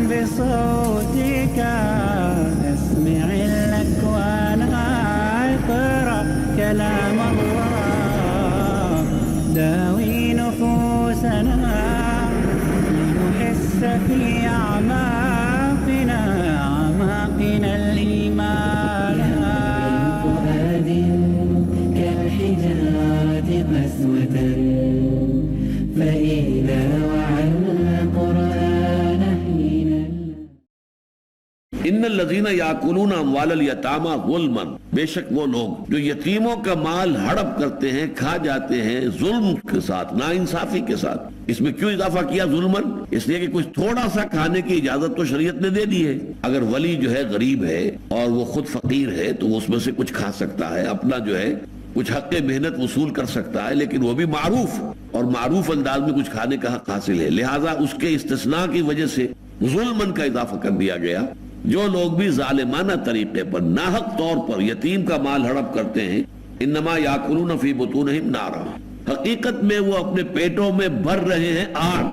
بصوتك اسمع الأكوان اقرأ كلام الله داوي نفوسنا لنحس في أعماقنا الإيمان فؤاد كالحجارة قسوة فإذا وعى القرآن حين ان الذین یاکلون اموال الیتامی ظلما، بے شک وہ لوگ جو یتیموں کا مال ہڑپ کرتے ہیں، کھا جاتے ہیں ظلم کے ساتھ، ناانصافی کے ساتھ۔ اس میں کیوں اضافہ کیا ظلما؟ اس لیے کہ کچھ تھوڑا سا کھانے کی اجازت تو شریعت نے دے دی ہے۔ اگر ولی جو ہے غریب ہے اور وہ خود فقیر ہے تو اس میں سے کچھ کھا سکتا ہے، اپنا جو ہے کچھ حق محنت وصول کر سکتا ہے، لیکن وہ بھی معروف اور معروف انداز میں کچھ کھانے کا حق حاصل ہے، لہٰذا اس کے استثناء کی وجہ سے ظلمن کا اضافہ کر دیا گیا۔ جو لوگ بھی ظالمانہ طریقے پر ناحق طور پر یتیم کا مال ہڑپ کرتے ہیں، انما یاکلون فی بطونہم نارا، حقیقت میں وہ اپنے پیٹوں میں بھر رہے ہیں آگ۔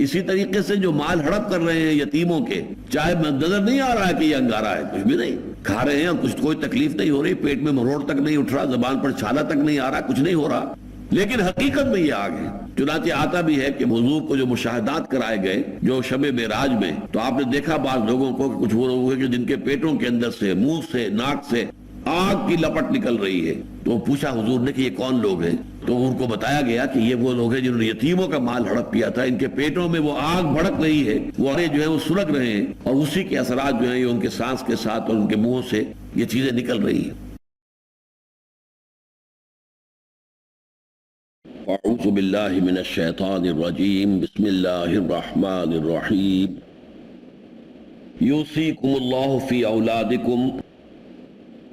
اسی طریقے سے جو مال ہڑپ کر رہے ہیں یتیموں کے، چاہے نظر نہیں آ رہا ہے کہ یہ انگارہ ہے، کچھ بھی نہیں، کھا رہے ہیں اور کچھ کوئی تکلیف نہیں ہو رہی، پیٹ میں مروڑ تک نہیں اٹھ رہا، زبان پر چھالا تک نہیں آ رہا، کچھ نہیں ہو رہا، لیکن حقیقت میں یہ آگ ہے۔ چنانچہ آتا بھی ہے کہ حضور کو جو مشاہدات کرائے گئے جو شب معراج میں، تو آپ نے دیکھا بعض لوگوں کو کہ کچھ وہ لوگ ہیں کہ جن کے پیٹوں کے اندر سے، منہ سے، ناک سے آگ کی لپٹ نکل رہی ہے۔ تو پوچھا حضور نے کہ یہ کون لوگ ہیں؟ تو ان کو بتایا گیا کہ یہ وہ لوگ ہیں جنہوں نے یتیموں کا مال ہڑپ کیا تھا، ان کے پیٹوں میں وہ آگ بھڑک رہی ہے، وہ جو ہے وہ سلگ رہے ہیں، اور اسی کے اثرات جو ہیں یہ ان کے سانس کے ساتھ اور ان کے منہوں سے یہ چیزیں نکل رہی ہیں۔ اعوذ باللہ من الشیطان الرجیم، بسم اللہ الرحمن الرحیم۔ یوصیکم اللہ فی اولادکم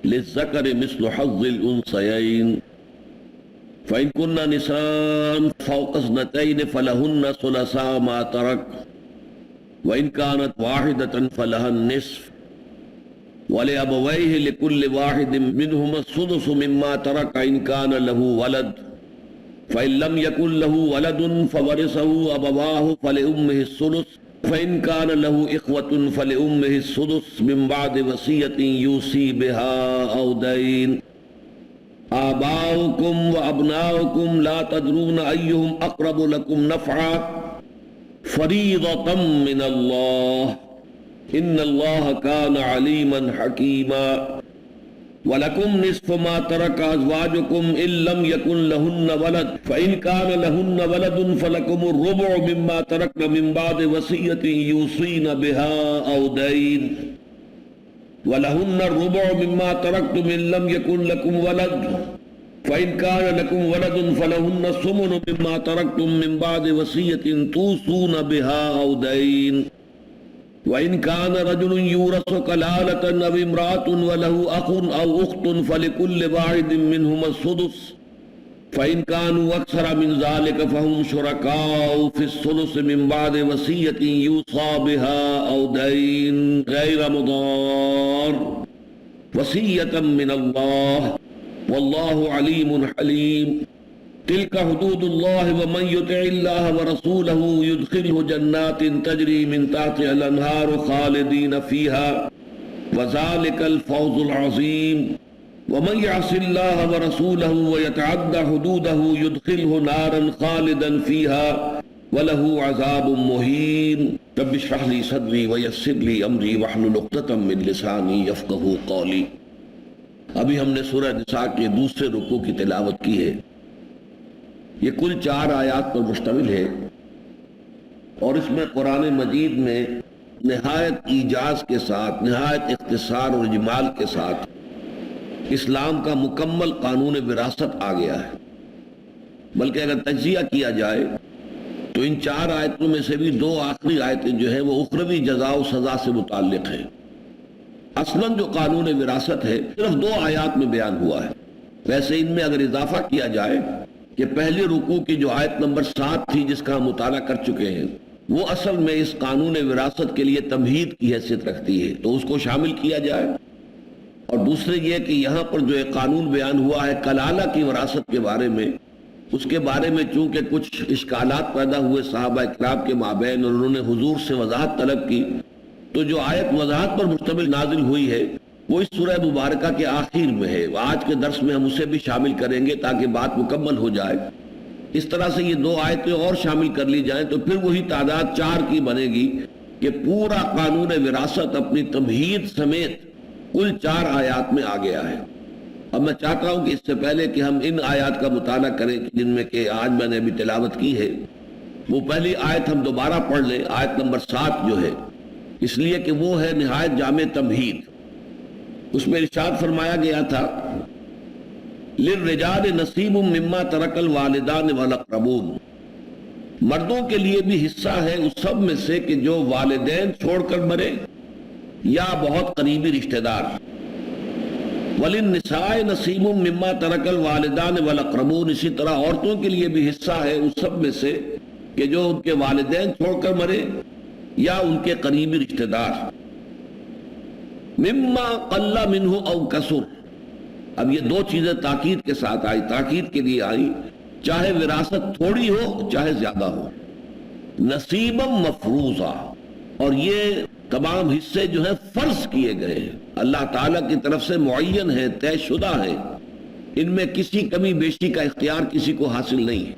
للذکر مثل حظ الانثیین فإن كن نساء فوق اثنتین فلہن ثلثا ما ترک وإن كانت واحدة فلها النصف ولأبویہ لكل واحد منہما السدس مما ترک إن كان له ولد فإن لم يكن له ولد فورثه أبواه فلأمه الثلث فإن كان له إخوة فلأمه السدس من بعد وصية يوصي بها أو دين آباؤكم وأبناؤكم لا تدرون أيهم أقرب لكم نفعا فريضة من الله إن الله كان عليما حكيما وَلَكُمْ نِصْفُ مَا تَرَكَ أَزْوَاجُكُمْ إِن لَّمْ يَكُن لَّهُنَّ وَلَدٌ فَإِن كَانَ لَهُنَّ وَلَدٌ فَلَكُمُ الرُّبُعُ مِمَّا تَرَكْنَ مِن بَعْدِ وَصِيَّةٍ يُوصِينَ بِهَا أَوْ دَيْنٍ وَلَهُنَّ الرُّبُعُ مِمَّا تَرَكْتُمْ إِن لَّمْ يَكُن لَّكُمْ وَلَدٌ فَإِن كَانَ لَكُمْ وَلَدٌ فَلَهُنَّ الثُّمُنُ مِمَّا تَرَكْتُم مِّن بَعْدِ وَصِيَّةٍ تُوصُونَ بِهَا أَوْ دَيْنٍ وَإِن كَانَ رَجُلٌ يُورَثُ كَلَالَةً أَوْ امْرَأَةٌ وَلَهُ أَخٌ أَوْ أُخْتٌ فَلِكُلِّ واحد مِّنْهُمَا السُّدُسُ فَإِن كَانُوا أَكْثَرَ مِنْ ذَلِكَ فَهُمْ شُرَكَاءُ فِي الثُّلُثِ مِنْ بَعْدِ وَصِيَّةٍ يُوصَى بِهَا أَوْ دَيْنٍ غَيْرَ مُضَارٍّ وَصِيَّةً مِّنَ اللَّهِ وَاللَّهُ عَلِيمٌ حَلِيمٌ تلك حدود اللہ ومن یطع اللہ ورسولہ یدخلہ جنات تجری من تحتها الانہار خالدین فیہا وذلک الفوز العظیم ومن یعص اللہ ورسولہ ویتعد حدودہ یدخلہ نارا خالدا فیہا وَلَهُ عَذَابٌ مُّهِينٌ رب اشرح لي صدري ويسر لي أمري واحلل عقدة من لساني يفقهوا قولي۔ ابھی ہم نے سورہ نساء کے دوسرے رکوع کی تلاوت کی ہے۔ یہ کل 4 آیات پر مشتمل ہے اور اس میں قرآن مجید میں نہایت ایجاز کے ساتھ، نہایت اختصار اور اجمال کے ساتھ اسلام کا مکمل قانون وراثت آ گیا ہے۔ بلکہ اگر تجزیہ کیا جائے تو ان 4 آیتوں میں سے بھی 2 آخری آیتیں جو ہیں وہ اخروی جزا و سزا سے متعلق ہیں۔ اصلاً جو قانون وراثت ہے صرف 2 آیات میں بیان ہوا ہے۔ ویسے ان میں اگر اضافہ کیا جائے کہ پہلے رکوع کی جو آیت نمبر 7 تھی جس کا ہم مطالعہ کر چکے ہیں، وہ اصل میں اس قانون وراثت کے لیے تمہید کی حیثیت رکھتی ہے، تو اس کو شامل کیا جائے۔ اور دوسرے یہ کہ یہاں پر جو ایک قانون بیان ہوا ہے کلالہ کی وراثت کے بارے میں، اس کے بارے میں چونکہ کچھ اشکالات پیدا ہوئے صحابہ کرام کے مابین اور انہوں نے حضور سے وضاحت طلب کی، تو جو آیت وضاحت پر مشتمل نازل ہوئی ہے وہ اس سورہ مبارکہ کے آخر میں ہے. آج کے درس میں ہم اسے بھی شامل کریں گے تاکہ بات مکمل ہو جائے. اس طرح سے یہ 2 آیتیں اور شامل کر لی جائیں تو پھر وہی تعداد 4 کی بنے گی کہ پورا قانون وراثت اپنی تمہید سمیت کل 4 آیات میں آ گیا ہے. اب میں چاہتا ہوں کہ اس سے پہلے کہ ہم ان آیات کا مطالعہ کریں جن میں کہ آج میں نے ابھی تلاوت کی ہے، وہ پہلی آیت ہم دوبارہ پڑھ لیں، آیت نمبر 7 جو ہے، اس لیے کہ وہ ہے نہایت جامع تمہید. اس میں ارشاد فرمایا گیا تھا للرجال نصیب مما ترک الوالدان والاقربون، مردوں کے لیے بھی حصہ ہے اس سب میں سے کہ جو والدین چھوڑ کر مرے یا بہت قریبی رشتہ دار. وللنساء نصیب مما ترک الوالدان والاقربون، اسی طرح عورتوں کے لیے بھی حصہ ہے اس سب میں سے کہ جو ان کے والدین چھوڑ کر مرے یا ان کے قریبی رشتہ دار. مما قل منہ او کثر، اب یہ 2 چیزیں تاکید کے ساتھ آئی، تاکید کے لیے آئی، چاہے وراثت تھوڑی ہو چاہے زیادہ ہو. نصیبا مفروضا، اور یہ تمام حصے جو ہیں فرض کیے گئے ہیں، اللہ تعالیٰ کی طرف سے معین ہے، طے شدہ ہے، ان میں کسی کمی بیشی کا اختیار کسی کو حاصل نہیں ہے.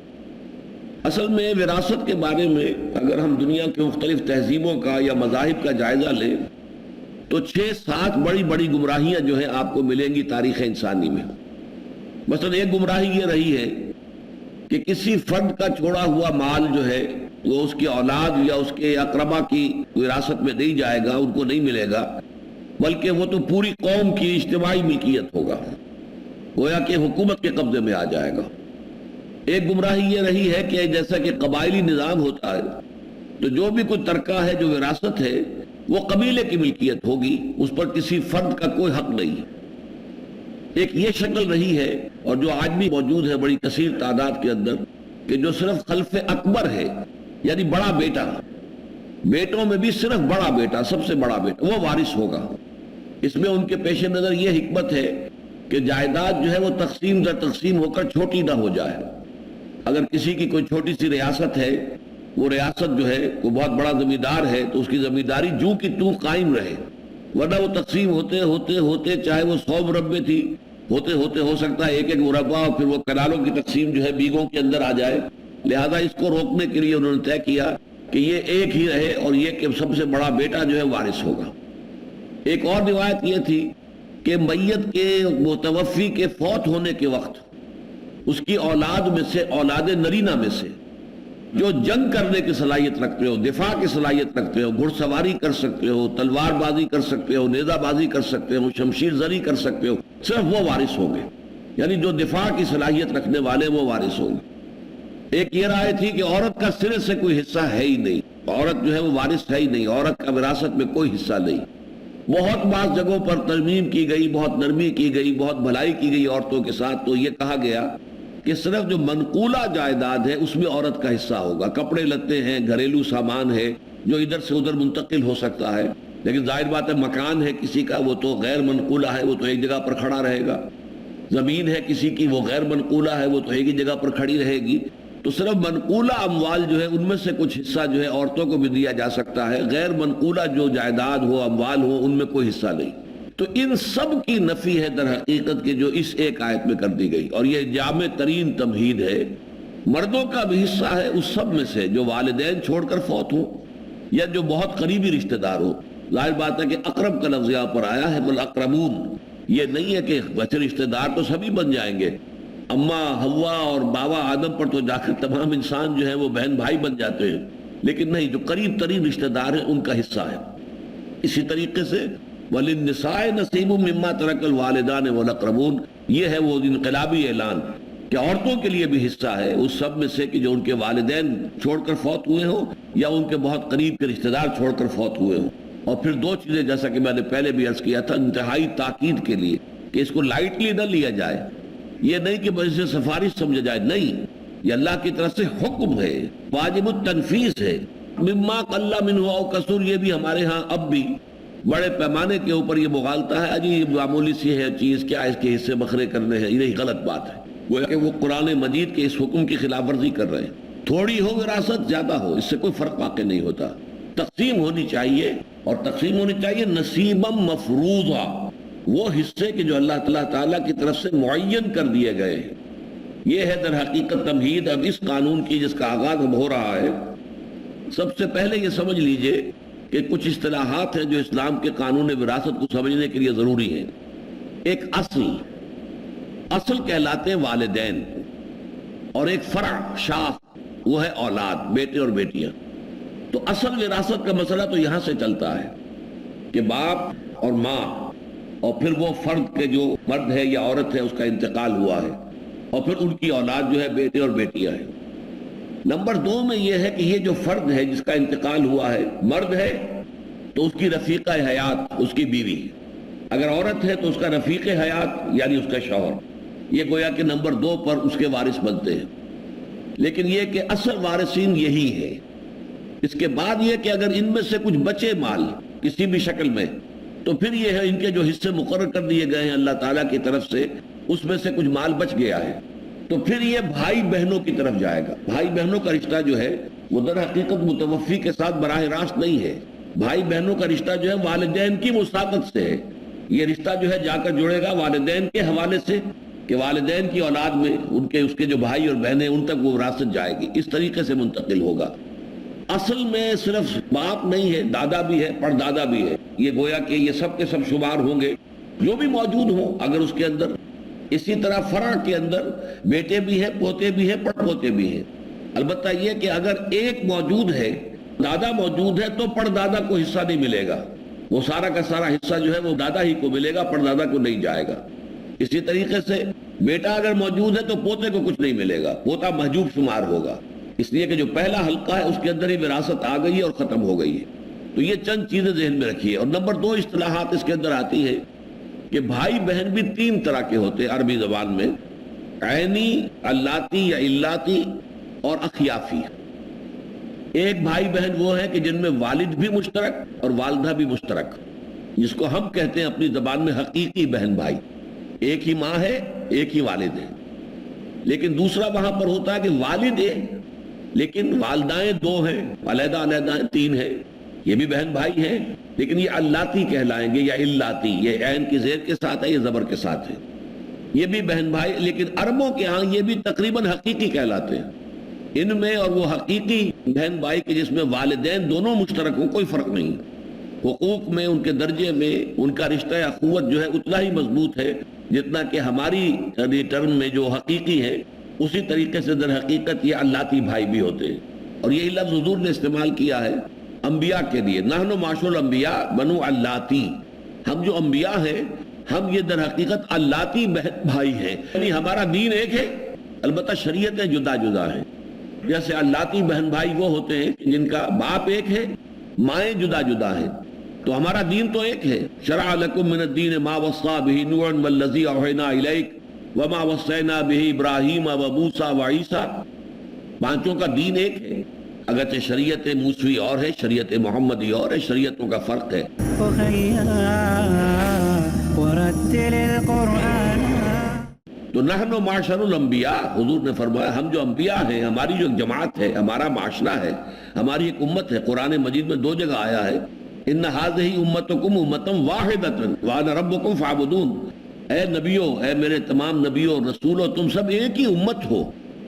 اصل میں وراثت کے بارے میں اگر ہم دنیا کے مختلف تہذیبوں کا یا مذاہب کا جائزہ لیں تو 6-7 بڑی بڑی گمراہیاں جو ہیں آپ کو ملیں گی تاریخ انسانی میں. مثلا ایک گمراہی یہ رہی ہے کہ کسی فرد کا چھوڑا ہوا مال جو ہے وہ اس کی اولاد یا اس کے اقربا کی وراثت میں نہیں جائے گا، ان کو نہیں ملے گا، بلکہ وہ تو پوری قوم کی اجتماعی ملکیت ہوگا، گویا کہ حکومت کے قبضے میں آ جائے گا. ایک گمراہی یہ رہی ہے کہ جیسا کہ قبائلی نظام ہوتا ہے تو جو بھی کوئی ترکہ ہے جو وراثت ہے وہ قبیلے کی ملکیت ہوگی، اس پر کسی فرد کا کوئی حق نہیں. ایک یہ شکل رہی ہے اور جو آج بھی موجود ہے بڑی کثیر تعداد کے اندر کہ جو صرف خلف اکبر ہے، یعنی بڑا بیٹا، بیٹوں میں بھی صرف بڑا بیٹا، سب سے بڑا بیٹا وہ وارث ہوگا. اس میں ان کے پیش نظر یہ حکمت ہے کہ جائیداد جو ہے وہ تقسیم در تقسیم ہو کر چھوٹی نہ ہو جائے. اگر کسی کی کوئی چھوٹی سی ریاست ہے، وہ ریاست جو ہے کوئی بہت بڑا زمیندار ہے تو اس کی زمینداری جو کی تو قائم رہے، ورنہ وہ تقسیم ہوتے ہوتے ہوتے چاہے وہ 100 مربع تھی، ہوتے ہوتے ہو سکتا ہے 1-1 مربع، اور پھر وہ کنالوں کی تقسیم جو ہے بیگوں کے اندر آ جائے. لہذا اس کو روکنے کے لیے انہوں نے طے کیا کہ یہ ایک ہی رہے اور یہ کہ سب سے بڑا بیٹا جو ہے وارث ہوگا. ایک اور روایت یہ تھی کہ میت کے متوفی کے فوت ہونے کے وقت اس کی اولاد میں سے، اولاد نرینہ میں سے جو جنگ کرنے کی صلاحیت رکھتے ہو، دفاع کی صلاحیت رکھتے ہو، گھڑ سواری کر سکتے ہو، تلوار بازی کر سکتے ہو، نیزہ بازی کر سکتے ہو، شمشیر زری کر سکتے ہو، صرف وہ وارث ہوں گے. یعنی جو دفاع کی صلاحیت رکھنے والے وہ وارث ہوں گے. ایک یہ رائے تھی کہ عورت کا سرے سے کوئی حصہ ہے ہی نہیں، عورت جو ہے وہ وارث ہے ہی نہیں، عورت کا وراثت میں کوئی حصہ نہیں. بہت بعض جگہوں پر ترمیم کی گئی، بہت نرمی کی گئی، بہت بھلائی کی گئی عورتوں کے ساتھ. تو یہ کہا گیا کہ صرف جو منقولہ جائیداد ہے اس میں عورت کا حصہ ہوگا. کپڑے لتے ہیں، گھریلو سامان ہے جو ادھر سے ادھر منتقل ہو سکتا ہے، لیکن ظاہر بات ہے مکان ہے کسی کا وہ تو غیر منقولہ ہے، وہ تو ایک جگہ پر کھڑا رہے گا. زمین ہے کسی کی وہ غیر منقولہ ہے، وہ تو ایک ہی جگہ پر کھڑی رہے گی. تو صرف منقولہ اموال جو ہے ان میں سے کچھ حصہ جو ہے عورتوں کو بھی دیا جا سکتا ہے، غیر منقولہ جو جائیداد ہو، اموال ہو، ان میں کوئی حصہ نہیں. تو ان سب کی نفی ہے در حقیقت کہ جو اس ایک آیت میں کر دی گئی، اور یہ جامع ترین تمہید ہے. مردوں کا بھی حصہ ہے اس سب میں سے جو والدین چھوڑ کر فوت ہوں یا جو بہت قریبی رشتہ دار ہو. ظاہر بات ہے کہ اقرب کا لفظ یہاں پر آیا ہے، والاقربون. یہ نہیں ہے کہ بچے رشتہ دار تو سبھی بن جائیں گے، اماں حوا اور بابا آدم پر تو جا کر تمام انسان جو ہے وہ بہن بھائی بن جاتے ہیں، لیکن نہیں، جو قریب ترین رشتہ دار ہیں ان کا حصہ ہے. اسی طریقے سے وَلِلنِّسَاءِ نَصِيبٌ مِّمَّا تَرَكَ الْوَالِدَانِ وَالْأَقْرَبُونَ، یہ ہے وہ انقلابی اعلان کہ عورتوں کے لیے بھی حصہ ہے اس سب میں سے کہ جو ان کے والدین چھوڑ کر فوت ہوئے ہوں یا ان کے بہت قریب کے رشتہ دار چھوڑ کر فوت ہوئے ہوں. اور پھر 2 چیزیں جیسا کہ میں نے پہلے بھی عرض کیا تھا انتہائی تاکید کے لیے کہ اس کو لائٹلی نہ لیا جائے. یہ نہیں کہ بس اسے سفارش سمجھا جائے، نہیں، یہ اللہ کی طرف سے حکم ہے، واجب التنفیذ ہے. مما قل منہ او کثر، یہ بھی ہمارے ہاں اب بھی بڑے پیمانے کے اوپر یہ مغالطہ ہے، اجی یہ معمولی سی ہے چیز، کیا اس کے حصے بکھرے کرنے ہیں. یہ نہیں، غلط بات ہے. گویا کہ وہ قرآن مجید کے اس حکم کی خلاف ورزی کر رہے ہیں. تھوڑی ہو وراثت زیادہ ہو اس سے کوئی فرق واقع نہیں ہوتا. تقسیم ہونی چاہیے، اور تقسیم ہونی چاہیے نصیبا مفروضا، وہ حصے کہ جو اللہ تعالیٰ کی طرف سے معین کر دیے گئے ہیں. یہ ہے در حقیقت تمہید اب اس قانون کی جس کا آغاز اب ہو رہا ہے. سب سے پہلے یہ سمجھ لیجئے کہ کچھ اصطلاحات ہیں جو اسلام کے قانون وراثت کو سمجھنے کے لیے ضروری ہیں. ایک اصل کہلاتے ہیں والدین، اور ایک فرع شاخ وہ ہے اولاد، بیٹے اور بیٹیاں. تو اصل وراثت کا مسئلہ تو یہاں سے چلتا ہے کہ باپ اور ماں، اور پھر وہ فرد کے جو مرد ہے یا عورت ہے اس کا انتقال ہوا ہے، اور پھر ان کی اولاد جو ہے بیٹے اور بیٹیاں ہیں. نمبر 2 میں یہ ہے کہ یہ جو فرد ہے جس کا انتقال ہوا ہے، مرد ہے تو اس کی رفیقہ حیات اس کی بیوی، اگر عورت ہے تو اس کا رفیق حیات یعنی اس کا شوہر. یہ گویا کہ نمبر 2 پر اس کے وارث بنتے ہیں. لیکن یہ کہ اصل وارثین یہی ہے. اس کے بعد یہ کہ اگر ان میں سے کچھ بچے مال کسی بھی شکل میں، تو پھر یہ ہے ان کے جو حصے مقرر کر دیے گئے ہیں اللہ تعالیٰ کی طرف سے، اس میں سے کچھ مال بچ گیا ہے، تو پھر یہ بھائی بہنوں کی طرف جائے گا. بھائی بہنوں کا رشتہ جو ہے وہ در حقیقت متوفی کے ساتھ براہ راست نہیں ہے. بھائی بہنوں کا رشتہ جو ہے والدین کی مساقت سے ہے. یہ رشتہ جو ہے جا کر جڑے گا والدین کے حوالے سے، کہ والدین کی اولاد میں اس کے جو بھائی اور بہنیں ان تک وہ وراثت جائے گی. اس طریقے سے منتقل ہوگا. اصل میں صرف باپ نہیں ہے، دادا بھی ہے، پردادا بھی ہے. یہ گویا کہ یہ سب کے سب شمار ہوں گے جو بھی موجود ہوں اگر اس کے اندر. اسی طرح فرع کے اندر بیٹے بھی ہیں، پوتے بھی ہیں، پڑ پوتے بھی ہیں. البتہ یہ کہ اگر ایک موجود ہے، دادا موجود ہے، تو پردادا کو حصہ نہیں ملے گا. وہ سارا کا سارا حصہ جو ہے وہ دادا ہی کو ملے گا، پردادا کو نہیں جائے گا. اسی طریقے سے بیٹا اگر موجود ہے تو پوتے کو کچھ نہیں ملے گا، پوتا محجوب شمار ہوگا. اس لیے کہ جو پہلا حلقہ ہے اس کے اندر ہی وراثت آ گئی ہے اور ختم ہو گئی ہے. تو یہ چند چیزیں ذہن میں رکھیے. اور نمبر 2 اصطلاحات اس کے اندر آتی ہے کہ بھائی بہن بھی 3 طرح کے ہوتے ہیں عربی زبان میں: عینی، اللاتی یا الاتی، اور اخیافی. ایک بھائی بہن وہ ہیں کہ جن میں والد بھی مشترک اور والدہ بھی مشترک، جس کو ہم کہتے ہیں اپنی زبان میں حقیقی بہن بھائی. ایک ہی ماں ہے، ایک ہی والد ہے. لیکن دوسرا وہاں پر ہوتا ہے کہ والد ہے لیکن والدائیں 2 ہیں، علیحدہ علیحدہ 3 ہیں. یہ بھی بہن بھائی ہیں لیکن یہ اللاتی کہلائیں گے یا الاتی. یہ عین کی زیر کے ساتھ ہے، یہ زبر کے ساتھ ہے. یہ بھی بہن بھائی، لیکن عربوں کے ہاں یہ بھی تقریباً حقیقی کہلاتے ہیں. ان میں اور وہ حقیقی بہن بھائی کے جس میں والدین دونوں مشترک ہوں کوئی فرق نہیں. حقوق میں، ان کے درجے میں، ان کا رشتہ اخوت جو ہے اتنا ہی مضبوط ہے جتنا کہ ہماری ٹرم میں جو حقیقی ہے. اسی طریقے سے در حقیقت یہ اللاتی بھائی بھی ہوتے ہیں. اور یہی لفظ حضور نے استعمال کیا ہے انبیاء کے لیے: نحن معاشر الانبیاء بنو اللاتی. ہم جو انبیاء ہیں ہم یہ در حقیقت اللاتی بہن بھائی ہیں. یعنی ہمارا دین ایک ہے، البتہ شریعتیں جدا جدا ہیں. جیسے اللاتی بہن بھائی وہ ہوتے ہیں جن کا باپ ایک ہے، مائیں جدا جدا ہیں، تو ہمارا دین تو ایک ہے. شرع لکم من الدین ما وصى به نوحا والذی اوحینا الیک وما وصینا به ابراہیم وموسیٰ وعیسیٰ. 5 کا دین ایک ہے، اگرچہ شریعت موسوی اور ہے، شریعت محمدی اور ہے، شریعتوں کا فرق ہے. ورتل القرآن. تو نحن معاشر الانبیاء، حضور نے فرمایا ہم جو انبیاء ہیں، ہماری جو جماعت ہے، ہمارا معاشرہ ہے، ہماری ایک امت ہے. قرآن مجید میں 2 جگہ آیا ہے: ان هذه امتکم امۃ واحدۃ وانا ربکم فاعبدون. اے نبیوں، اے میرے تمام نبیوں اور رسولوں، تم سب ایک ہی امت ہو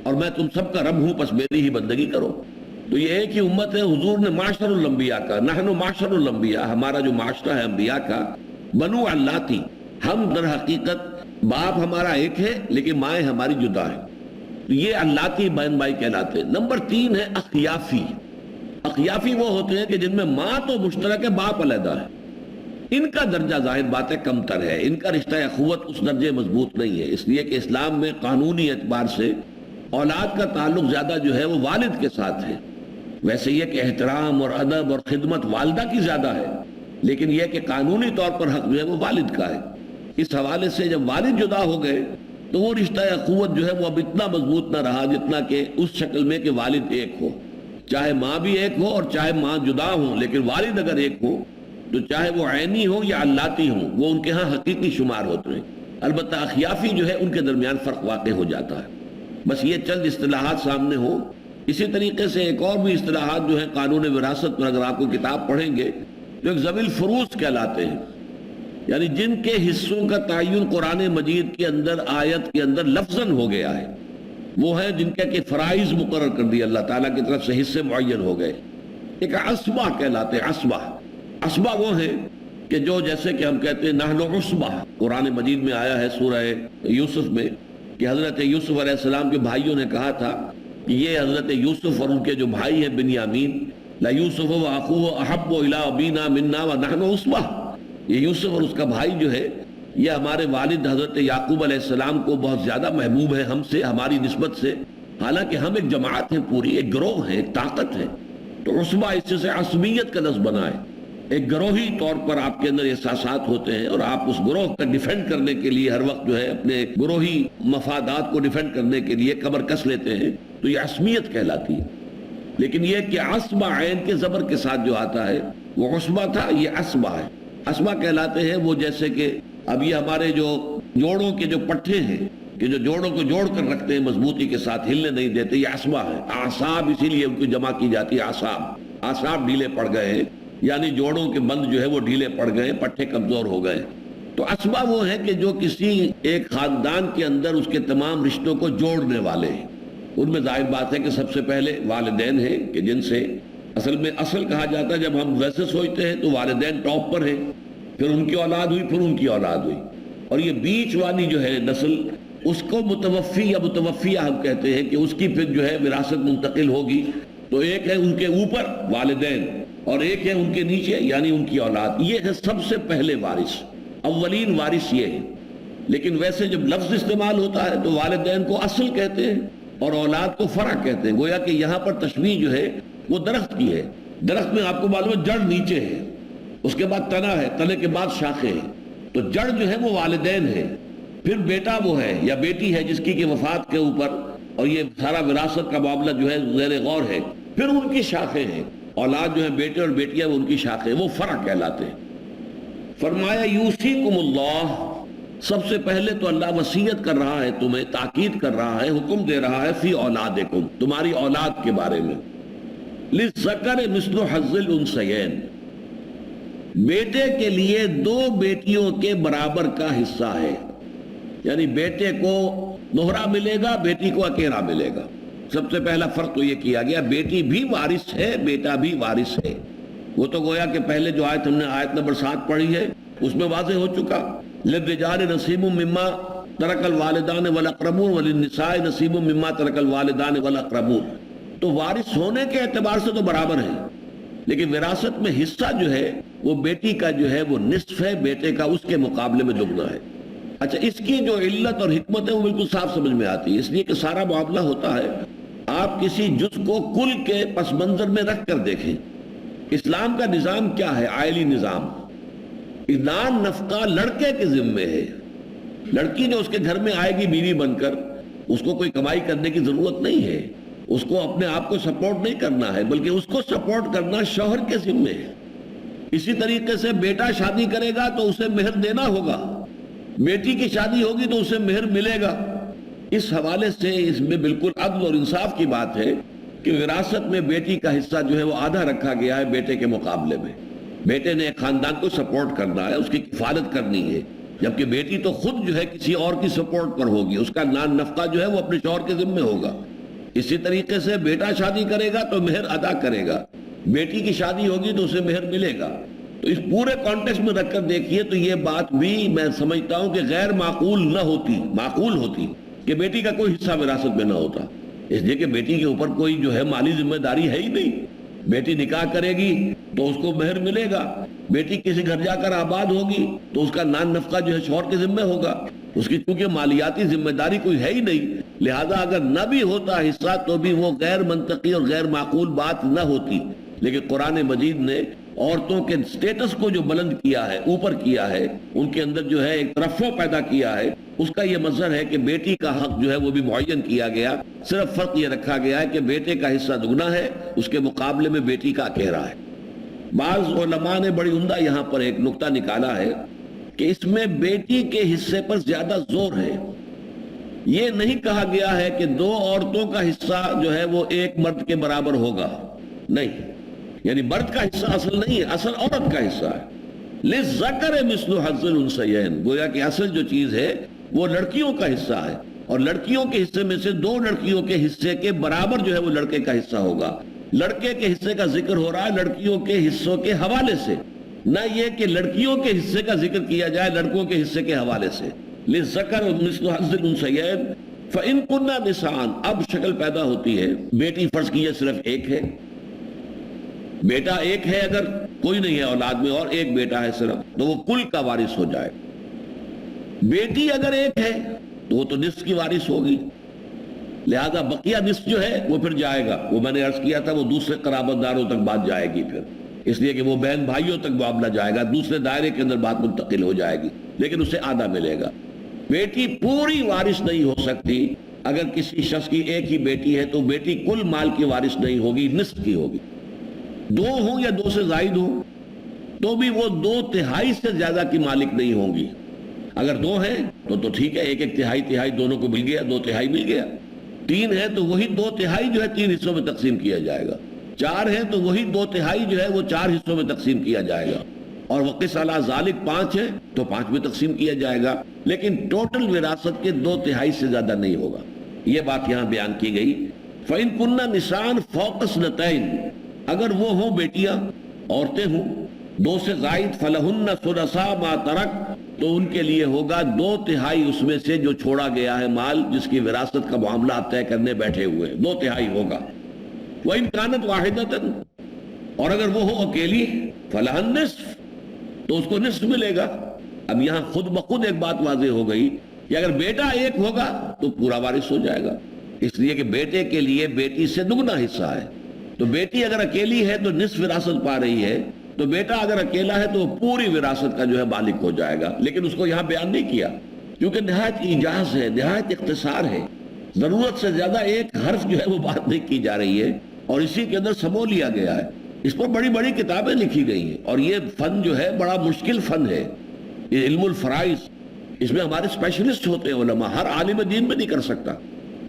اور میں تم سب کا رب ہوں، پس میری ہی بندگی کرو. تو یہ ایک ہی امت ہے. حضور نے معاشر الانبیاء کا، نحن معاشر الانبیاء، ہمارا جو معاشرہ ہے انبیاء کا، بنو اللاتی، ہم در حقیقت باپ ہمارا ایک ہے لیکن مائیں ہماری جدا ہیں. تو یہ اللاتی بہن بھائی کہلاتے ہیں. نمبر 3 ہے اخیافی. اخیافی وہ ہوتے ہیں کہ جن میں ماں تو مشترک ہے، باپ علیحدہ ہے. ان کا درجہ ظاہر بات ہے کم تر ہے، ان کا رشتہ اخوت اس درجے مضبوط نہیں ہے. اس لیے کہ اسلام میں قانونی اعتبار سے اولاد کا تعلق زیادہ جو ہے وہ والد کے ساتھ ہے. ویسے یہ کہ احترام اور ادب اور خدمت والدہ کی زیادہ ہے، لیکن یہ کہ قانونی طور پر حق جو ہے وہ والد کا ہے. اس حوالے سے جب والد جدا ہو گئے تو وہ رشتہ اخوت جو ہے وہ اب اتنا مضبوط نہ رہا جتنا کہ اس شکل میں کہ والد ایک ہو. چاہے ماں بھی ایک ہو اور چاہے ماں جدا ہو، لیکن والد اگر ایک ہو تو چاہے وہ عینی ہو یا اللاتی ہوں وہ ان کے ہاں حقیقی شمار ہوتے ہیں. البتہ اخیافی جو ہے ان کے درمیان فرق واقع ہو جاتا ہے. بس یہ چند اصطلاحات سامنے ہوں. اسی طریقے سے ایک اور بھی اصطلاحات جو ہیں قانون وراثت پر اگر آپ کو کتاب پڑھیں گے تو ایک ذوی الفروض کہلاتے ہیں، یعنی جن کے حصوں کا تعین قرآن مجید کے اندر آیت کے اندر لفظاً ہو گیا ہے، وہ ہے جن کے کہ فرائض مقرر کر دی اللہ تعالیٰ کی طرف سے، حصے معین ہو گئے. ایک عصبہ کہلاتے ہیں. عصبہ وہ ہیں کہ جو جیسے کہ ہم کہتے ہیں نحن عصبہ، قرآن مجید میں آیا ہے سورہ یوسف میں کہ حضرت یوسف علیہ السلام کے بھائیوں نے کہا تھا کہ یہ حضرت یوسف اور ان کے جو بھائی ہیں بنیامین، لا یوسف و اخوہ احب الی ابینا منا ونحن عصبہ، یہ یوسف اور اس کا بھائی جو ہے یہ ہمارے والد حضرت یعقوب علیہ السلام کو بہت زیادہ محبوب ہے ہم سے، ہماری نسبت سے، حالانکہ ہم ایک جماعت ہیں پوری، ایک گروہ ہے، ایک طاقت ہے. تو عصبہ اس سے عصبیت کا لفظ بنا ہے. ایک گروہی طور پر آپ کے اندر احساسات ہوتے ہیں اور آپ اس گروہ کا ڈیفینڈ کرنے کے لیے ہر وقت جو ہے اپنے گروہی مفادات کو ڈیفینڈ کرنے کے لیے کمر کس لیتے ہیں، تو یہ عصبیت کہلاتی ہے. لیکن یہ کہ عصبہ عین کے زبر کے ساتھ جو آتا ہے وہ عصبہ تھا، یہ عصبہ ہے. عصبہ کہلاتے ہیں وہ جیسے کہ اب یہ ہمارے جو جوڑوں کے جو پٹھے ہیں کہ جو جوڑوں کو جوڑ کر رکھتے ہیں مضبوطی کے ساتھ، ہلنے نہیں دیتے، یہ عصبہ ہے. اعصاب اسی لیے ان کو جمع کی جاتی ہے اعصاب ڈھیلے پڑ گئے ہیں، یعنی جوڑوں کے بند جو ہے وہ ڈھیلے پڑ گئے، پٹھے کمزور ہو گئے. تو عصبہ وہ ہے کہ جو کسی ایک خاندان کے اندر اس کے تمام رشتوں کو جوڑنے والے ہیں. ان میں ظاہر بات ہے کہ سب سے پہلے والدین ہیں کہ جن سے اصل میں اصل کہا جاتا ہے. جب ہم ویسے سوچتے ہیں تو والدین ٹاپ پر ہیں، پھر ان کی اولاد ہوئی، پھر ان کی اولاد ہوئی، اور یہ بیچ والی جو ہے نسل اس کو متوفی یا متوفیہ ہم کہتے ہیں کہ اس کی پھر جو ہے وراثت منتقل ہوگی. تو ایک ہے ان کے اوپر والدین اور ایک ہے ان کے نیچے یعنی ان کی اولاد. یہ ہے سب سے پہلے وارث، اولین وارث یہ ہے. لیکن ویسے جب لفظ استعمال ہوتا ہے تو والدین کو اصل کہتے ہیں اور اولاد کو فرع کہتے ہیں. گویا کہ یہاں پر تشبیہ جو ہے وہ درخت کی ہے. درخت میں آپ کو معلوم ہے جڑ نیچے ہے، اس کے بعد تنا ہے، تنے کے بعد شاخیں ہیں. تو جڑ جو ہے وہ والدین ہے، پھر بیٹا وہ ہے یا بیٹی ہے جس کی کہ وفات کے اوپر اور یہ سارا وراثت کا معاملہ جو ہے زیر غور ہے، پھر ان کی شاخیں ہیں. اولاد جو ہے بیٹے اور بیٹیاں وہ ان کی شاخیں، وہ فرع کہلاتے ہیں. فرمایا یوصیکم اللہ، سب سے پہلے تو اللہ وصیت کر رہا ہے تمہیں، تاکید کر رہا ہے، حکم دے رہا ہے فی اولادکم، تمہاری اولاد کے بارے میں. للذکر مثل حظ الانثیین، بیٹے کے لیے دو بیٹیوں کے برابر کا حصہ ہے. یعنی بیٹے کو دوہرا ملے گا، بیٹی کو اکیلا ملے گا. سب سے پہلا فرق تو یہ کیا گیا بیٹی بھی وارث ہے، بیٹا بھی وارث ہے. وہ تو گویا کہ پہلے جو آیت ہم نے آیت نمبر 7 پڑھی ہے اس میں واضح ہو چکا. للرجال نصیب مما ترک الوالدان والاقربون وللنساء نصیب مما ترک الوالدان والاقربون. تو وارث ہونے کے اعتبار سے تو برابر ہے، لیکن وراثت میں حصہ جو ہے وہ بیٹی کا جو ہے وہ نصف ہے، بیٹے کا اس کے مقابلے میں دگنا ہے. اچھا، اس کی جو علت اور حکمت ہے وہ بالکل صاف سمجھ میں آتی ہے. اس لیے کہ سارا معاملہ ہوتا ہے آپ کسی جز کو کل کے پس منظر میں رکھ کر دیکھیں. اسلام کا نظام کیا ہے؟ عائلی نظام. نان نفقہ لڑکے کے ذمے ہے. لڑکی جو اس کے گھر میں آئے گی بیوی بن کر، اس کو کوئی کمائی کرنے کی ضرورت نہیں ہے، اس کو اپنے آپ کو سپورٹ نہیں کرنا ہے، بلکہ اس کو سپورٹ کرنا شوہر کے ذمے ہے. اسی طریقے سے بیٹا شادی کرے گا تو اسے مہر دینا ہوگا، بیٹی کی شادی ہوگی تو اسے مہر ملے گا. اس حوالے سے اس میں بالکل عدل اور انصاف کی بات ہے کہ وراثت میں بیٹی کا حصہ جو ہے وہ آدھا رکھا گیا ہے بیٹے کے مقابلے میں. بیٹے نے ایک خاندان کو سپورٹ کرنا ہے، اس کی کفالت کرنی ہے، جبکہ بیٹی تو خود جو ہے کسی اور کی سپورٹ پر ہوگی، اس کا نان نفقہ جو ہے وہ اپنے شوہر کے ذمے ہوگا. اسی طریقے سے بیٹا شادی کرے گا تو مہر ادا کرے گا، بیٹی کی شادی ہوگی تو اسے مہر ملے گا. تو اس پورے کانٹیکسٹ میں رکھ کر دیکھیے تو یہ بات بھی میں سمجھتا ہوں کہ غیر معقول نہ ہوتی، معقول ہوتی کہ بیٹی کا کوئی حصہ وراثت میں نہ ہوتا. اس لیے کہ بیٹی کے اوپر کوئی جو ہے مالی ذمہ داری ہے ہی نہیں. بیٹی نکاح کرے گی تو اس کو مہر ملے گا، بیٹی کسی گھر جا کر آباد ہوگی تو اس کا نان نفقہ جو ہے شوہر کے ذمہ ہوگا. اس کی چونکہ مالیاتی ذمہ داری کوئی ہے ہی نہیں، لہذا اگر نہ بھی ہوتا حصہ تو بھی وہ غیر منطقی اور غیر معقول بات نہ ہوتی. لیکن قرآن مجید نے عورتوں کے سٹیٹس کو جو بلند کیا ہے، اوپر کیا ہے، ان کے اندر جو ہے ایک ترفع پیدا کیا ہے، اس کا یہ مظہر ہے کہ بیٹی کا حق جو ہے وہ بھی معین کیا گیا. صرف فرق یہ رکھا گیا ہے کہ بیٹے کا حصہ دگنا ہے، اس کے مقابلے میں بیٹی کا اکیرا ہے. بعض علماء نے بڑی عمدہ یہاں پر ایک نقطہ نکالا ہے کہ اس میں بیٹی کے حصے پر زیادہ زور ہے. یہ نہیں کہا گیا ہے کہ دو عورتوں کا حصہ جو ہے وہ ایک مرد کے برابر ہوگا، نہیں، یعنی مرد کا حصہ اصل نہیں ہے، اصل عورت کا حصہ ہے. للذکر مثل حظ الانثیین، گویا کہ اصل جو چیز ہے وہ لڑکیوں کا حصہ ہے، اور لڑکیوں کے حصے میں سے دو لڑکیوں کے حصے کے برابر جو ہے وہ لڑکے کا حصہ ہوگا. لڑکے کے حصے کا ذکر ہو رہا ہے لڑکیوں کے حصوں کے حوالے سے، نہ یہ کہ لڑکیوں کے حصے کا ذکر کیا جائے لڑکوں کے حصے کے حوالے سے. للذکر مثل حظ الانثیین فإن كنا نساء، اب شکل پیدا ہوتی ہے، بیٹی فرض کیجئے صرف ایک ہے، بیٹا ایک ہے، اگر کوئی نہیں ہے اولاد میں اور ایک بیٹا ہے صرف، تو وہ کل کا وارث ہو جائے. بیٹی اگر ایک ہے تو وہ تو نصف کی وارث ہوگی، لہذا بقیہ نصف جو ہے وہ پھر جائے گا. وہ میں نے عرض کیا تھا وہ دوسرے قرابت داروں تک بات جائے گی، پھر اس لیے کہ وہ بہن بھائیوں تک معاملہ جائے گا، دوسرے دائرے کے اندر بات منتقل ہو جائے گی، لیکن اسے آدھا ملے گا. بیٹی پوری وارث نہیں ہو سکتی. اگر کسی شخص کی ایک ہی بیٹی ہے تو بیٹی کل مال کی وارث نہیں ہوگی، نصف کی ہوگی. دو ہوں یا دو سے زائد ہوں تو بھی وہ 2/3 سے زیادہ کی مالک نہیں ہوں گی. اگر دو ہیں تو ٹھیک ہے، ایک ایک تہائی دونوں کو مل گیا، 2/3 مل گیا. 3 ہے تو وہی 2/3 جو ہے 3 حصوں میں تقسیم کیا جائے گا. 4 ہے تو وہی 2/3 جو ہے وہ 4 حصوں میں تقسیم کیا جائے گا. اور وقس علی ذالک 5 ہے تو 5 میں تقسیم کیا جائے گا، لیکن ٹوٹل وراثت کے 2/3 سے زیادہ نہیں ہوگا. یہ بات یہاں بیان کی گئی. فَإِن كُنَّ نِسَاءً فَوْقَ اثْنَتَيْنِ، اگر وہ ہوں بیٹیاں، عورتیں ہوں 2 سے زائد، فَلَهُنَّ ثُلُثَا مَا تَرَكَ، تو ان کے لیے ہوگا 2/3 اس میں سے جو چھوڑا گیا ہے مال، جس کی وراثت کا معاملہ آپ طے کرنے بیٹھے ہوئے، 2/3 ہوگا. وَإِن كَانَتْ وَاحِدَةً، اور اگر وہ ہو اکیلی، فَلَهَا النِّصْفُ، تو اس کو نصف ملے گا. اب یہاں خود بخود ایک بات واضح ہو گئی کہ اگر بیٹا ایک ہوگا تو پورا وارث ہو جائے گا، اس لیے کہ بیٹے کے لیے بیٹی سے دگنا حصہ ہے. تو بیٹی اگر اکیلی ہے تو نصف وراثت پا رہی ہے، تو بیٹا اگر اکیلا ہے تو وہ پوری وراثت کا جو ہے مالک ہو جائے گا. لیکن اس کو یہاں بیان نہیں کیا کیونکہ نہایت ایجاز ہے، نہایت اختصار ہے، ضرورت سے زیادہ ایک حرف جو ہے وہ بات نہیں کی جا رہی ہے، اور اسی کے اندر سمو لیا گیا ہے. اس پر بڑی بڑی کتابیں لکھی گئی ہیں، اور یہ فن جو ہے بڑا مشکل فن ہے، یہ علم الفرائض. اس میں ہمارے اسپیشلسٹ ہوتے ہیں علماء، ہر عالم دین میں نہیں کر سکتا.